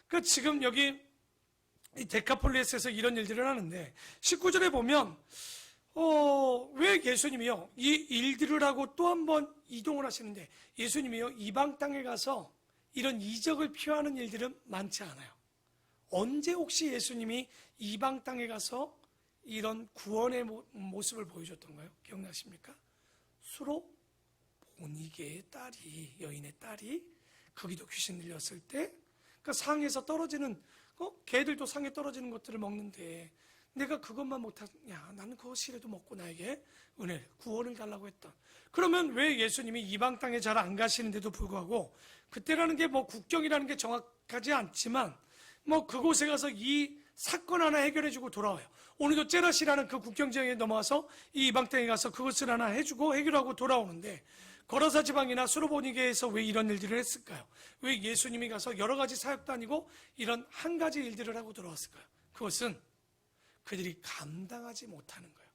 그 지금 여기 이 데카폴리스에서 이런 일들을 하는데 19절에 보면 왜 예수님이요 이 일들을 하고 또 한 번 이동을 하시는데, 예수님이요 이방 땅에 가서 이런 이적을 피하는 일들은 많지 않아요. 언제 혹시 예수님이 이방 땅에 가서 이런 구원의 모습을 보여줬던가요? 기억나십니까? 수로 보니게의 딸이, 여인의 딸이 거기도 귀신 들렸을 때, 그러니까 상에서 떨어지는 개들도 상에 떨어지는 것들을 먹는데 내가 그것만 못하냐, 나는 그것이라도 먹고 나에게 은혜, 구원을 달라고 했던. 그러면 왜 예수님이 이방 땅에 잘 안 가시는데도 불구하고, 그때라는 게 국경이라는 게 정확하지 않지만 그곳에 가서 이 사건 하나 해결해주고 돌아와요. 오늘도 제라시라는 그 국경 지역에 넘어와서 이 이방 땅에 가서 그것을 하나 해주고 해결하고 돌아오는데, 거라사 지방이나 수로보니게에서 왜 이런 일들을 했을까요? 왜 예수님이 가서 여러 가지 사역도 아니고 이런 한 가지 일들을 하고 돌아왔을까요? 그것은 그들이 감당하지 못하는 거예요.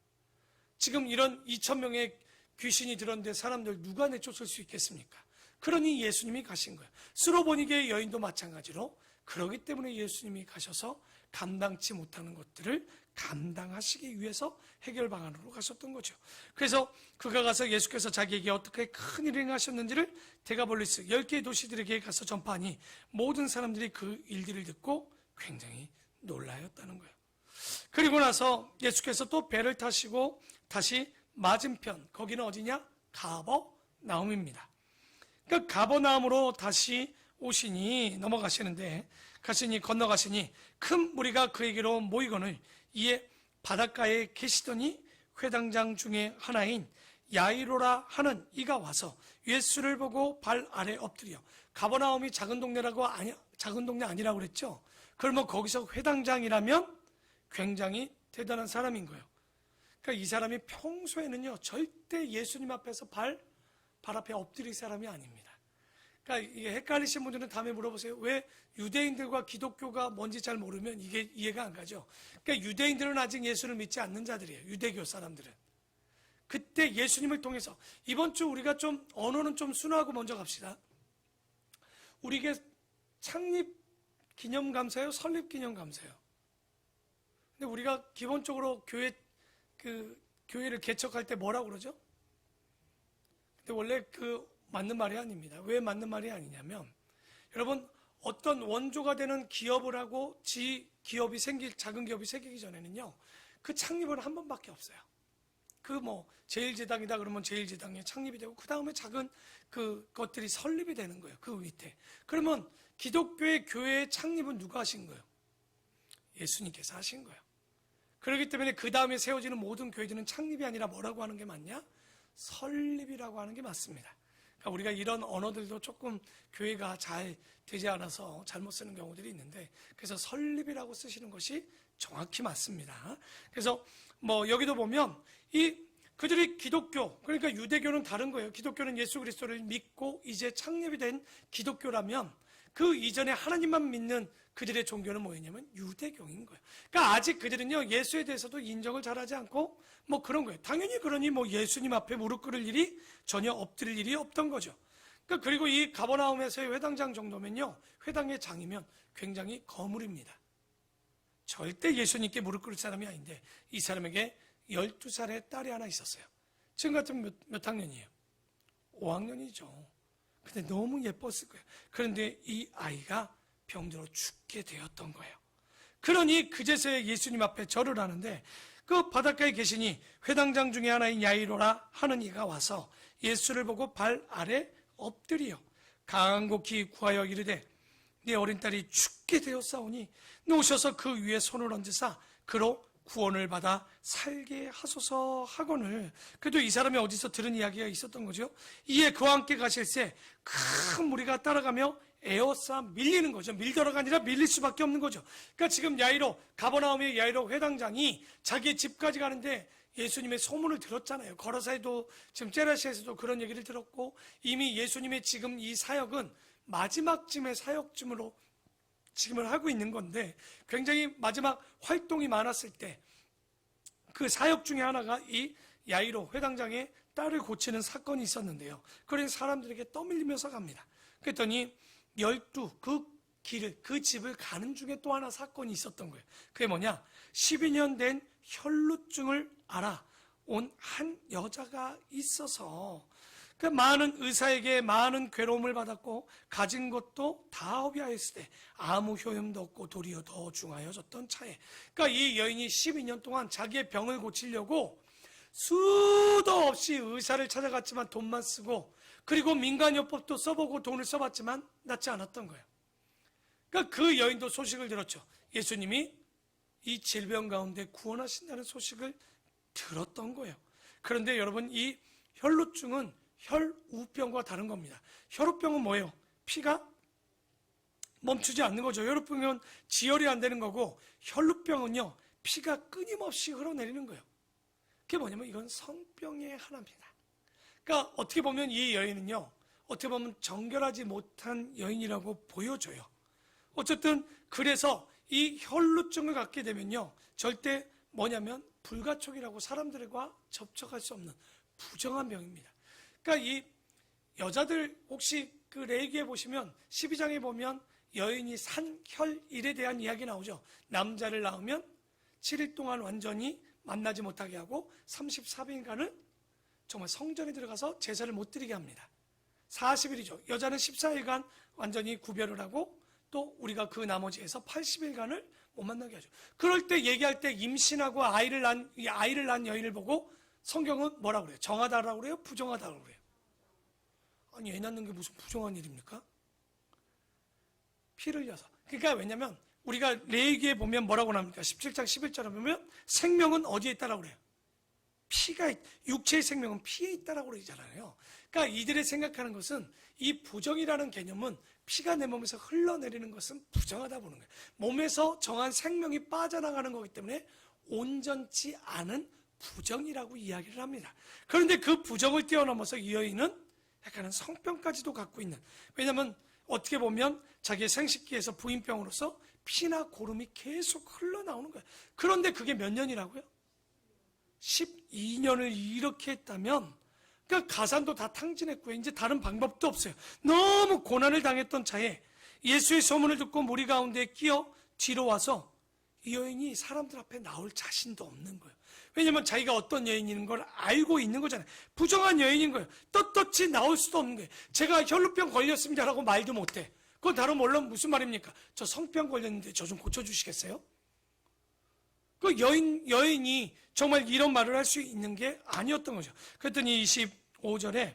지금 이런 2,000명의 귀신이 들었는데 사람들 누가 내쫓을 수 있겠습니까? 그러니 예수님이 가신 거예요. 수로보니게의 여인도 마찬가지로 그러기 때문에 예수님이 가셔서 감당치 못하는 것들을 감당하시기 위해서 해결 방안으로 가셨던 거죠. 그래서 그가 가서 예수께서 자기에게 어떻게 큰 일을 행하셨는지를 데가볼리스 10개의 도시들에게 가서 전파하니 모든 사람들이 그 일들을 듣고 굉장히 놀라였다는 거예요. 그리고 나서 예수께서 또 배를 타시고 다시 맞은편, 거기는 어디냐? 가버나움입니다. 그러니까 가버나움으로 다시 오시니 넘어가시는데 가시니 건너가시니 큰 무리가 그에게로 모이거늘 이에 바닷가에 계시더니 회당장 중에 하나인 야이로라 하는 이가 와서 예수를 보고 발 아래 엎드려. 가버나움이 작은 동네라고 작은 동네 아니라고 그랬죠. 그러면 거기서 회당장이라면 굉장히 대단한 사람인 거예요. 그러니까 이 사람이 평소에는요 절대 예수님 앞에서 발 앞에 엎드릴 사람이 아닙니다. 그러니까 이게 헷갈리신 분들은 다음에 물어보세요. 왜 유대인들과 기독교가 뭔지 잘 모르면 이게 이해가 안 가죠. 그러니까 유대인들은 아직 예수를 믿지 않는 자들이에요. 유대교 사람들은. 그때 예수님을 통해서 이번 주 우리가 좀 언어는 좀 순화하고 먼저 갑시다. 우리에게 창립 기념 감사요, 설립 기념 감사요. 근데 우리가 기본적으로 교회를 개척할 때 뭐라고 그러죠? 근데 원래 맞는 말이 아닙니다. 왜 맞는 말이 아니냐면, 여러분, 어떤 원조가 되는 기업을 하고 작은 기업이 생기기 전에는요, 그 창립은 한 번밖에 없어요. 제일제당이다 그러면 제일제당이 창립이 되고, 그 다음에 작은 것들이 설립이 되는 거예요. 그 밑에. 그러면 기독교의 교회의 창립은 누가 하신 거예요? 예수님께서 하신 거예요. 그렇기 때문에 그 다음에 세워지는 모든 교회들은 창립이 아니라 뭐라고 하는 게 맞냐? 설립이라고 하는 게 맞습니다. 그러니까 우리가 이런 언어들도 조금 교회가 잘 되지 않아서 잘못 쓰는 경우들이 있는데, 그래서 설립이라고 쓰시는 것이 정확히 맞습니다. 그래서 여기도 보면 그들이 기독교, 그러니까 유대교는 다른 거예요. 기독교는 예수 그리스도를 믿고 이제 창립이 된 기독교라면 그 이전에 하나님만 믿는 그들의 종교는 뭐였냐면 유대교인 거예요. 그러니까 아직 그들은요 예수에 대해서도 인정을 잘하지 않고 그런 거예요. 당연히 그러니 예수님 앞에 무릎 꿇을 일이 전혀 엎드릴 일이 없던 거죠. 그러니까 그리고 이 가버나움에서의 회당장 정도면요, 회당의 장이면 굉장히 거물입니다. 절대 예수님께 무릎 꿇을 사람이 아닌데 이 사람에게 12살의 딸이 하나 있었어요. 지금 같으면 몇 학년이에요? 5학년이죠. 근데 너무 예뻤을 거예요. 그런데 이 아이가 병들어 죽게 되었던 거예요. 그러니 그제서야 예수님 앞에 절을 하는데 그 바닷가에 계시니 회당장 중에 하나인 야이로라 하는 이가 와서 예수를 보고 발 아래 엎드리어 간곡히 구하여 이르되 네 어린 딸이 죽게 되었사오니 오셔서 그 위에 손을 얹으사 그로 구원을 받아 살게 하소서 하거늘. 그래도 이 사람이 어디서 들은 이야기가 있었던 거죠. 이에 그와 함께 가실새 큰 무리가 따라가며 에워싸 밀리는 거죠. 밀더라가 아니라 밀릴 수밖에 없는 거죠. 그러니까 지금 가버나움의 야이로 회당장이 자기의 집까지 가는데 예수님의 소문을 들었잖아요. 거라사에도 지금 제라시에서도 그런 얘기를 들었고, 이미 예수님의 지금 이 사역은 마지막쯤의 사역쯤으로 지금을 하고 있는 건데, 굉장히 마지막 활동이 많았을 때 그 사역 중에 하나가 이 야이로 회당장의 딸을 고치는 사건이 있었는데요. 그래서 사람들에게 떠밀리면서 갑니다. 그랬더니 12 그 집을 가는 중에 또 하나 사건이 있었던 거예요. 그게 뭐냐? 12년 된 혈루증을 알아온 한 여자가 있어서 그 많은 의사에게 많은 괴로움을 받았고 가진 것도 다 허비하였을 때 아무 효험도 없고 도리어 더 중하여졌던 차에, 그러니까 이 여인이 12년 동안 자기의 병을 고치려고 수도 없이 의사를 찾아갔지만 돈만 쓰고, 그리고 민간요법도 써보고 돈을 써봤지만 낫지 않았던 거예요. 그러니까 그 여인도 소식을 들었죠. 예수님이 이 질병 가운데 구원하신다는 소식을 들었던 거예요. 그런데 여러분, 이 혈루증은 혈우병과 다른 겁니다. 혈우병은 뭐예요? 피가 멈추지 않는 거죠. 혈루병은 지혈이 안 되는 거고, 혈루병은요, 피가 끊임없이 흘러내리는 거예요. 그게 뭐냐면 이건 성병의 하나입니다. 그러니까 어떻게 보면 이 여인은요, 어떻게 보면 정결하지 못한 여인이라고 보여져요. 어쨌든 그래서 이 혈루증을 갖게 되면요, 절대 뭐냐면 불가촉이라고 사람들과 접촉할 수 없는 부정한 병입니다. 그러니까 이 여자들 혹시 그 레위기에 보시면 12장에 보면 여인이 산혈일에 대한 이야기 나오죠. 남자를 낳으면 7일 동안 완전히 만나지 못하게 하고 34일간을 정말 성전에 들어가서 제사를 못 드리게 합니다. 40일이죠. 여자는 14일간 완전히 구별을 하고 또 우리가 그 나머지에서 80일간을 못 만나게 하죠. 그럴 때 얘기할 때 임신하고 아이를 낳은 여인을 보고 성경은 뭐라고 그래요? 정하다라고 그래요? 부정하다라고 그래요? 아니, 애 낳는 게 무슨 부정한 일입니까? 피를 흘려서. 그러니까 왜냐면 우리가 레위기에 보면 뭐라고 나옵니까? 17장 11절에 보면 생명은 어디에 있다라고 그래요? 육체의 생명은 피에 있다라고 그러잖아요. 그러니까 이들이 생각하는 것은 이 부정이라는 개념은 피가 내 몸에서 흘러내리는 것은 부정하다 보는 거예요. 몸에서 정한 생명이 빠져나가는 거기 때문에 온전치 않은 부정이라고 이야기를 합니다. 그런데 그 부정을 뛰어넘어서 이 여인은 약간은 성병까지도 갖고 있는, 왜냐하면 어떻게 보면 자기의 생식기에서 부인병으로서 피나 고름이 계속 흘러나오는 거예요. 그런데 그게 몇 년이라고요? 12년을 이렇게 했다면, 그러니까 가산도 다 탕진했고요. 이제 다른 방법도 없어요. 너무 고난을 당했던 차에 예수의 소문을 듣고 무리 가운데 끼어 뒤로 와서 이 여인이 사람들 앞에 나올 자신도 없는 거예요. 왜냐면 자기가 어떤 여인인 걸 알고 있는 거잖아요. 부정한 여인인 거예요. 떳떳이 나올 수도 없는 거예요. 제가 혈루병 걸렸습니다라고 말도 못해. 그건 다른 물론 무슨 말입니까? 저 성병 걸렸는데 저 좀 고쳐주시겠어요? 그 여인이 정말 이런 말을 할 수 있는 게 아니었던 거죠. 그랬더니 27절에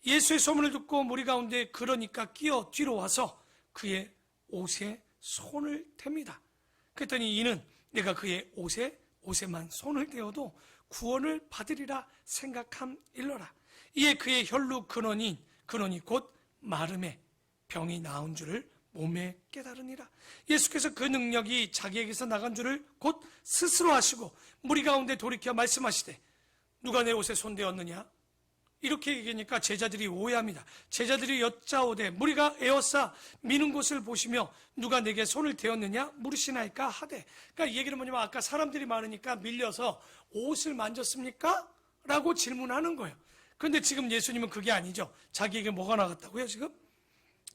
예수의 소문을 듣고 무리 가운데 그러니까 끼어 뒤로 와서 그의 옷에 손을 댑니다. 그랬더니 이는 내가 그의 옷에만 손을 대어도 구원을 받으리라 생각함일러라. 이에 그의 혈루 근원이 곧 마름에 병이 나은 줄을 몸에 깨달으니라. 예수께서 그 능력이 자기에게서 나간 줄을 곧 스스로 하시고 무리 가운데 돌이켜 말씀하시되 누가 내 옷에 손대었느냐? 이렇게 얘기하니까 제자들이 오해합니다. 제자들이 여짜오되 무리가 에워싸 미는 곳을 보시며 누가 내게 손을 대었느냐 물으시나이까 하되. 그러니까 이 얘기는 뭐냐면 아까 사람들이 많으니까 밀려서 옷을 만졌습니까? 라고 질문하는 거예요. 그런데 지금 예수님은 그게 아니죠. 자기에게 뭐가 나갔다고요 지금?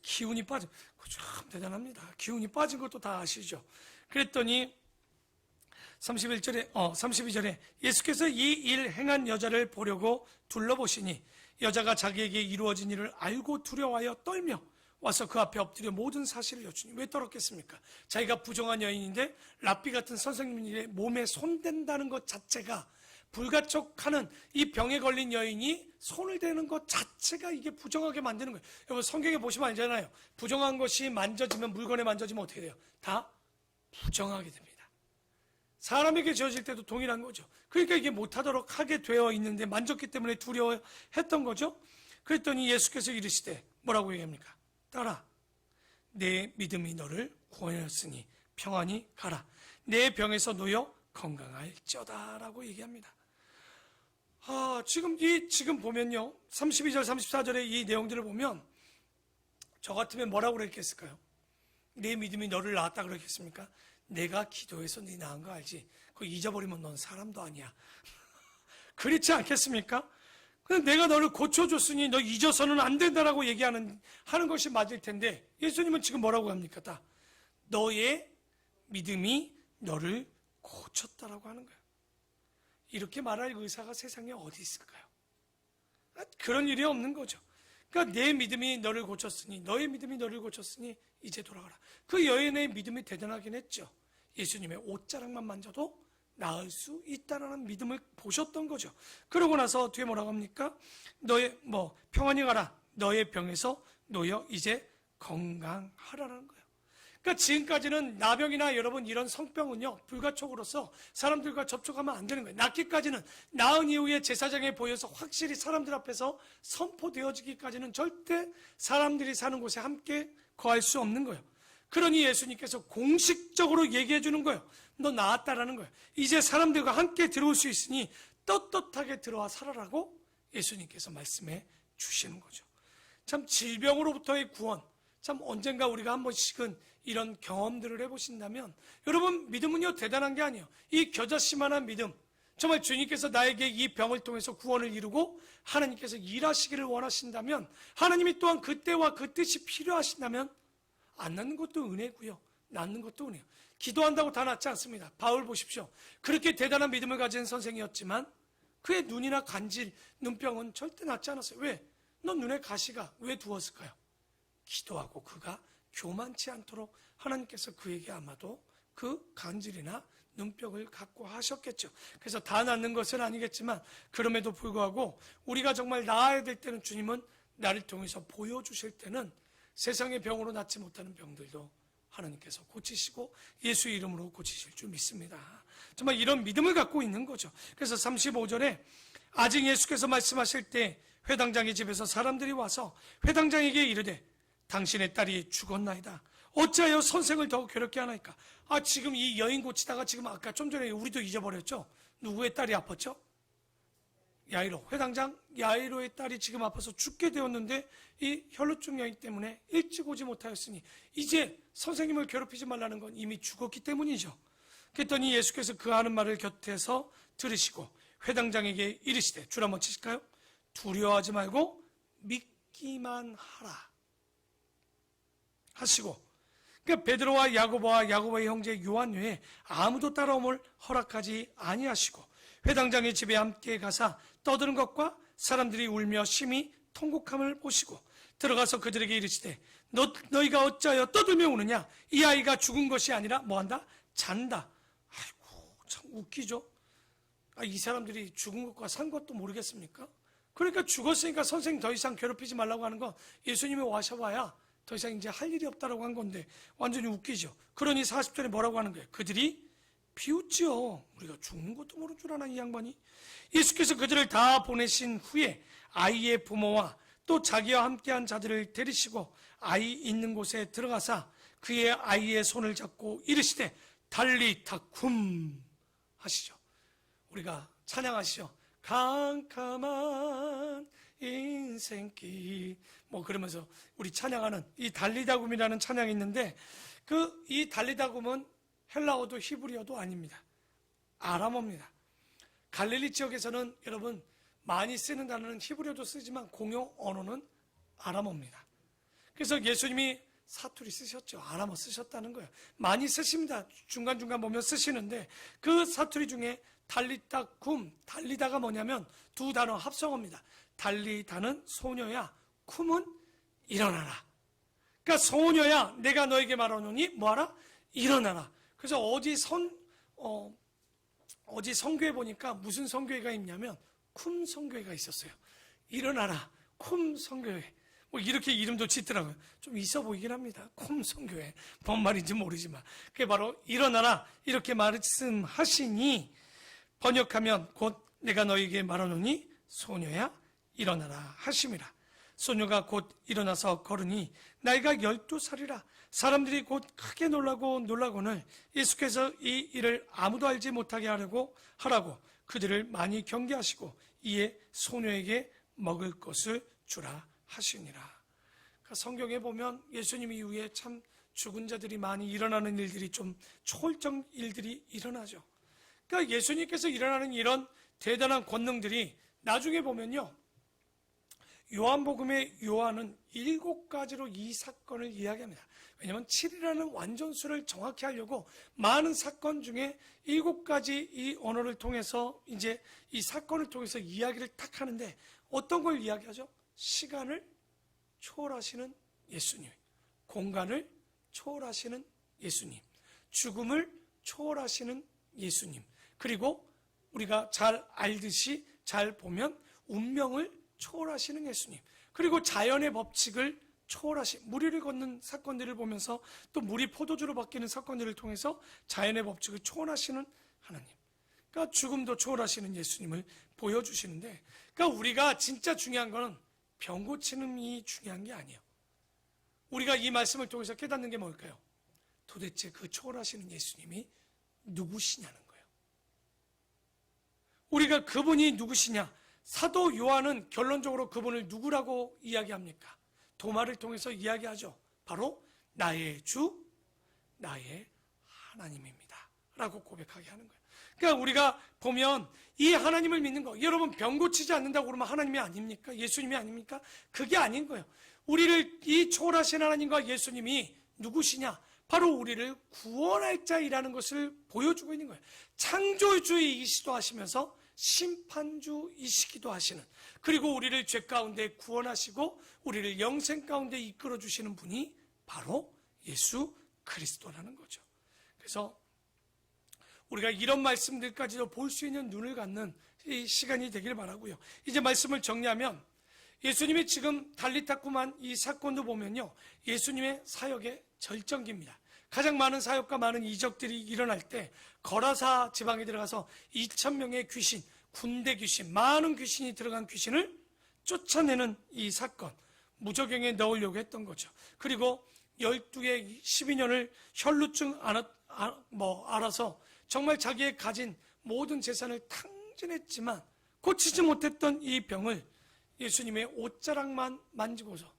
기운이 빠진, 참 대단합니다. 기운이 빠진 것도 다 아시죠? 그랬더니 32절에 예수께서 이 일 행한 여자를 보려고 둘러보시니 여자가 자기에게 이루어진 일을 알고 두려워하여 떨며 와서 그 앞에 엎드려 모든 사실을 여쭈니. 왜 떨었겠습니까? 자기가 부정한 여인인데 랍비 같은 선생님의 몸에 손댄다는 것 자체가, 불가촉하는 이 병에 걸린 여인이 손을 대는 것 자체가 이게 부정하게 만드는 거예요. 여러분 성경에 보시면 알잖아요. 부정한 것이 만져지면, 물건에 만져지면 어떻게 돼요? 다 부정하게 됩니다. 사람에게 지어질 때도 동일한 거죠. 그러니까 이게 못하도록 하게 되어 있는데 만졌기 때문에 두려워했던 거죠. 그랬더니 예수께서 이르시되 뭐라고 얘기합니까? 딸아, 내 믿음이 너를 구원하였으니 평안히 가라. 내 병에서 놓여 건강할지어다 라고 얘기합니다. 지금 보면요, 32절 34절의 이 내용들을 보면 저 같으면 뭐라고 그랬겠을까요? 내 믿음이 너를 낳았다 그랬겠습니까? 내가 기도해서 네 낳은 거 알지? 그거 잊어버리면 넌 사람도 아니야. 그렇지 않겠습니까? 근데 내가 너를 고쳐줬으니 너 잊어서는 안 된다라고 하는 것이 맞을 텐데 예수님은 지금 뭐라고 합니까? 너의 믿음이 너를 고쳤다라고 하는 거예요. 이렇게 말할 의사가 세상에 어디 있을까요? 그런 일이 없는 거죠. 그러니까 내 믿음이 너를 고쳤으니, 너의 믿음이 너를 고쳤으니 이제 돌아가라. 그 여인의 믿음이 대단하긴 했죠. 예수님의 옷자락만 만져도 나을 수 있다는 믿음을 보셨던 거죠. 그러고 나서 뒤에 뭐라고 합니까? 평안히 가라. 너의 병에서 놓여 이제 건강하라는 거예요. 그러니까 지금까지는 나병이나 여러분 이런 성병은요, 불가촉으로서 사람들과 접촉하면 안 되는 거예요. 낫기까지는, 나은 이후에 제사장에 보여서 확실히 사람들 앞에서 선포되어지기까지는 절대 사람들이 사는 곳에 함께 거할 수 없는 거예요. 그러니 예수님께서 공식적으로 얘기해 주는 거예요. 너 나았다라는 거예요. 이제 사람들과 함께 들어올 수 있으니 떳떳하게 들어와 살아라고 예수님께서 말씀해 주시는 거죠. 참 질병으로부터의 구원, 참 언젠가 우리가 한 번씩은 이런 경험들을 해보신다면, 여러분 믿음은요 대단한 게 아니에요. 이 겨자씨만한 믿음, 정말 주님께서 나에게 이 병을 통해서 구원을 이루고 하나님께서 일하시기를 원하신다면, 하나님이 또한 그때와 그 뜻이 필요하신다면 안 낫는 것도 은혜고요, 낫는 것도 은혜요. 기도한다고 다 낫지 않습니다. 바울 보십시오. 그렇게 대단한 믿음을 가진 선생이었지만 그의 눈이나 간질, 눈병은 절대 낫지 않았어요. 왜? 넌 눈에 가시가 왜 두었을까요? 기도하고 그가 교만치 않도록 하나님께서 그에게 아마도 그 간질이나 눈병을 갖고 하셨겠죠. 그래서 다 낫는 것은 아니겠지만, 그럼에도 불구하고 우리가 정말 나아야 될 때는 주님은 나를 통해서 보여주실 때는 세상의 병으로 낫지 못하는 병들도 하나님께서 고치시고 예수 이름으로 고치실 줄 믿습니다. 정말 이런 믿음을 갖고 있는 거죠. 그래서 35절에 아직 예수께서 말씀하실 때 회당장의 집에서 사람들이 와서 회당장에게 이르되 당신의 딸이 죽었나이다. 어찌하여 선생을 더 괴롭게 하나이까? 지금 이 여인 고치다가 지금 아까 좀 전에 우리도 잊어버렸죠? 누구의 딸이 아팠죠? 야이로, 회당장 야이로의 딸이 지금 아파서 죽게 되었는데 이 혈루증 여인 때문에 일찍 오지 못하였으니 이제 선생님을 괴롭히지 말라는 건 이미 죽었기 때문이죠. 그랬더니 예수께서 그 하는 말을 곁에서 들으시고 회당장에게 이르시되, 줄 한번 치실까요? 두려워하지 말고 믿기만 하라 하시고, 그러니까 베드로와 야고보의 형제 요한 외에 아무도 따라옴을 허락하지 아니하시고 회당장의 집에 함께 가사 떠드는 것과 사람들이 울며 심히 통곡함을 보시고 들어가서 그들에게 이르시되 너희가 어찌하여 떠들며 우느냐? 이 아이가 죽은 것이 아니라 뭐한다? 잔다. 아이고 참 웃기죠. 이 사람들이 죽은 것과 산 것도 모르겠습니까? 그러니까 죽었으니까 선생님 더 이상 괴롭히지 말라고 하는 건 예수님이 와셔봐야 더 이상 이제 할 일이 없다라고 한 건데 완전히 웃기죠. 그러니 40절에 뭐라고 하는 거예요? 그들이 비웃지요. 우리가 죽는 것도 모를 줄 아나 이 양반이. 예수께서 그들을 다 보내신 후에 아이의 부모와 또 자기와 함께한 자들을 데리시고 아이 있는 곳에 들어가사 그의 아이의 손을 잡고 이르시되 달리타 쿰 하시죠. 우리가 찬양하시죠. 캄캄한 인생길 그러면서 우리 찬양하는 이 달리다굼이라는 찬양이 있는데, 이 달리다굼은 헬라어도 히브리어도 아닙니다. 아람어입니다. 갈릴리 지역에서는 여러분 많이 쓰는 단어는 히브리어도 쓰지만 공용 언어는 아람어입니다. 그래서 예수님이 사투리 쓰셨죠. 아람어 쓰셨다는 거예요. 많이 쓰십니다. 중간중간 보면 쓰시는데 그 사투리 중에 달리다 쿰, 달리다가 뭐냐면 두 단어 합성어입니다. 달리다는 소녀야, 쿰은 일어나라. 그러니까 소녀야, 내가 너에게 말하노니 뭐하라? 일어나라. 그래서 어디 성교회 보니까 무슨 성교회가 있냐면 쿰 성교회가 있었어요. 일어나라, 쿰 성교회. 이렇게 이름도 짓더라고요. 좀 있어 보이긴 합니다. 쿰 성교회. 뭔 말인지 모르지만. 그게 바로 일어나라, 이렇게 말씀하시니 번역하면 곧 내가 너에게 말하노니 소녀야 일어나라 하심이라. 소녀가 곧 일어나서 걸으니 나이가 12살이라. 사람들이 곧 크게 놀라고는 예수께서 이 일을 아무도 알지 못하게 하라고 그들을 많이 경계하시고 이에 소녀에게 먹을 것을 주라 하시니라. 그러니까 성경에 보면 예수님 이후에 참 죽은 자들이 많이 일어나는 일들이 좀 초월적 일들이 일어나죠. 그러니까 예수님께서 일어나는 이런 대단한 권능들이 나중에 보면요, 요한복음의 요한은 7가지로 이 사건을 이야기합니다. 왜냐하면 7이라는 완전수를 정확히 하려고 많은 사건 중에 7가지 이 언어를 통해서 이제 이 사건을 통해서 이야기를 딱 하는데, 어떤 걸 이야기하죠? 시간을 초월하시는 예수님, 공간을 초월하시는 예수님, 죽음을 초월하시는 예수님, 그리고 우리가 잘 알듯이 잘 보면 운명을 초월하시는 예수님, 그리고 자연의 법칙을 초월하신, 무리를 걷는 사건들을 보면서 또 물이 포도주로 바뀌는 사건들을 통해서 자연의 법칙을 초월하시는 하나님, 그러니까 죽음도 초월하시는 예수님을 보여주시는데, 그러니까 우리가 진짜 중요한 거는 병 고치는 이 중요한 게 아니에요. 우리가 이 말씀을 통해서 깨닫는 게 뭘까요? 도대체 그 초월하시는 예수님이 누구시냐는 거예요. 우리가 그분이 누구시냐? 사도 요한은 결론적으로 그분을 누구라고 이야기합니까? 도마를 통해서 이야기하죠. 바로 나의 주, 나의 하나님입니다 라고 고백하게 하는 거예요. 그러니까 우리가 보면 이 하나님을 믿는 거, 여러분 병 고치지 않는다고 그러면 하나님이 아닙니까? 예수님이 아닙니까? 그게 아닌 거예요. 우리를 이 초월하신 하나님과 예수님이 누구시냐? 바로 우리를 구원할 자이라는 것을 보여주고 있는 거예요. 창조주이시기도 하시면서 심판주이시기도 하시는, 그리고 우리를 죄 가운데 구원하시고 우리를 영생 가운데 이끌어 주시는 분이 바로 예수 그리스도라는 거죠. 그래서 우리가 이런 말씀들까지도 볼 수 있는 눈을 갖는 이 시간이 되길 바라고요. 이제 말씀을 정리하면 예수님이 지금 달리타꾸만 이 사건도 보면요, 예수님의 사역의 절정기입니다. 가장 많은 사역과 많은 이적들이 일어날 때 거라사 지방에 들어가서 2,000명의 귀신, 군대 귀신, 많은 귀신이 들어간 귀신을 쫓아내는 이 사건, 무저경에 넣으려고 했던 거죠. 그리고 12의 12년을 혈루증 알아서 정말 자기의 가진 모든 재산을 탕진했지만 고치지 못했던 이 병을 예수님의 옷자락만 만지고서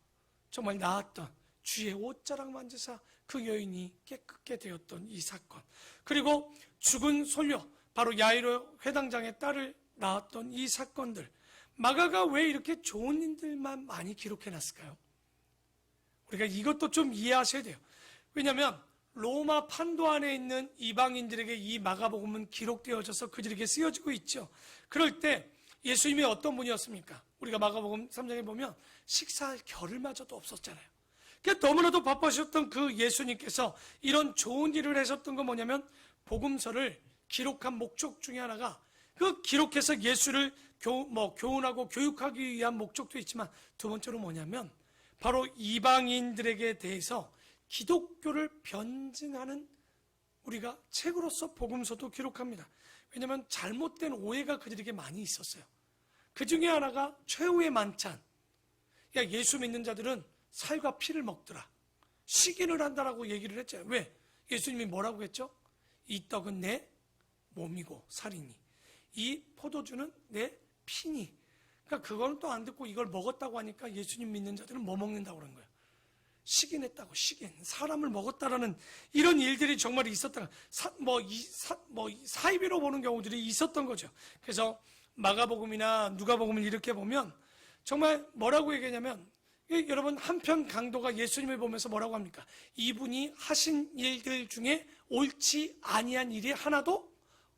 정말 나았던, 주의 옷자락 만지사 그 여인이 깨끗게 되었던 이 사건, 그리고 죽은 솔려 바로 야이로 회당장의 딸을 낳았던 이 사건들, 마가가 왜 이렇게 좋은 일들만 많이 기록해 놨을까요? 우리가 이것도 좀 이해하셔야 돼요. 왜냐하면 로마 판도 안에 있는 이방인들에게 이 마가복음은 기록되어져서 그들에게 쓰여지고 있죠. 그럴 때 예수님이 어떤 분이었습니까? 우리가 마가복음 3장에 보면 식사할 겨를마저도 없었잖아요. 그러니까 너무나도 바빠셨던 그 예수님께서 이런 좋은 일을 하셨던 건 뭐냐면, 복음서를 기록한 목적 중에 하나가 그 기록해서 예수를 교훈하고 교육하기 위한 목적도 있지만, 두 번째로 뭐냐면 바로 이방인들에게 대해서 기독교를 변증하는, 우리가 책으로서 복음서도 기록합니다. 왜냐하면 잘못된 오해가 그들에게 많이 있었어요. 그 중에 하나가 최후의 만찬. 예수 믿는 자들은 살과 피를 먹더라, 식인을 한다라고 얘기를 했잖아요. 왜? 예수님이 뭐라고 했죠? 이 떡은 내 몸이고 살이니, 이 포도주는 내 피니. 그러니까 그거는 또 안 듣고 이걸 먹었다고 하니까 예수님 믿는 자들은 뭐 먹는다고 그런 거예요? 식인했다고. 식인, 사람을 먹었다라는 이런 일들이 정말 있었다. 사이비로 보는 경우들이 있었던 거죠. 그래서 마가복음이나 누가복음을 이렇게 보면 정말 뭐라고 얘기하냐면, 여러분 한편 강도가 예수님을 보면서 뭐라고 합니까? 이분이 하신 일들 중에 옳지 아니한 일이 하나도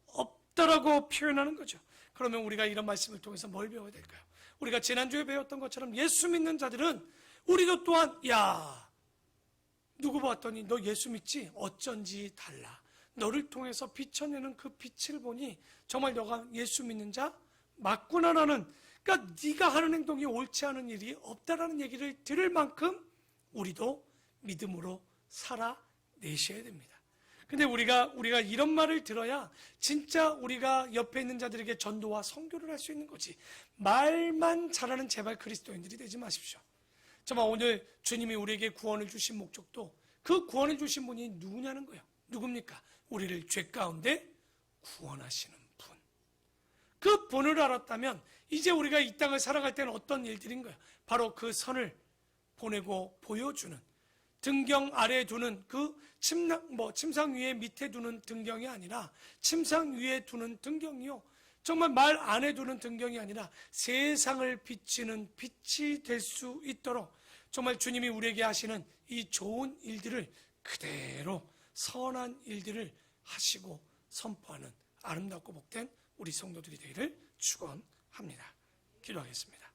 없다라고 표현하는 거죠. 그러면 우리가 이런 말씀을 통해서 뭘 배워야 될까요? 우리가 지난주에 배웠던 것처럼 예수 믿는 자들은 우리도 또한, 야, 누구 봤더니 너 예수 믿지? 어쩐지 달라. 너를 통해서 비춰내는 그 빛을 보니 정말 너가 예수 믿는 자 맞구나라는, 그러니까 네가 하는 행동이 옳지 않은 일이 없다라는 얘기를 들을 만큼 우리도 믿음으로 살아내셔야 됩니다. 근데 우리가 이런 말을 들어야 진짜 우리가 옆에 있는 자들에게 전도와 선교를 할 수 있는 거지. 말만 잘하는 제발 그리스도인들이 되지 마십시오. 정말 오늘 주님이 우리에게 구원을 주신 목적도 그 구원을 주신 분이 누구냐는 거예요. 누굽니까? 우리를 죄 가운데 구원하시는 분. 그 분을 알았다면 이제 우리가 이 땅을 살아갈 때는 어떤 일들인 거예요? 바로 그 선을 보내고 보여주는, 등경 아래에 두는 그 침상 위에 밑에 두는 등경이 아니라 침상 위에 두는 등경이요, 정말 말 안에 두는 등경이 아니라 세상을 비치는 빛이 될 수 있도록 정말 주님이 우리에게 하시는 이 좋은 일들을 그대로 선한 일들을 하시고 선포하는 아름답고 복된 우리 성도들이 되기를 축원합니다. 기도하겠습니다.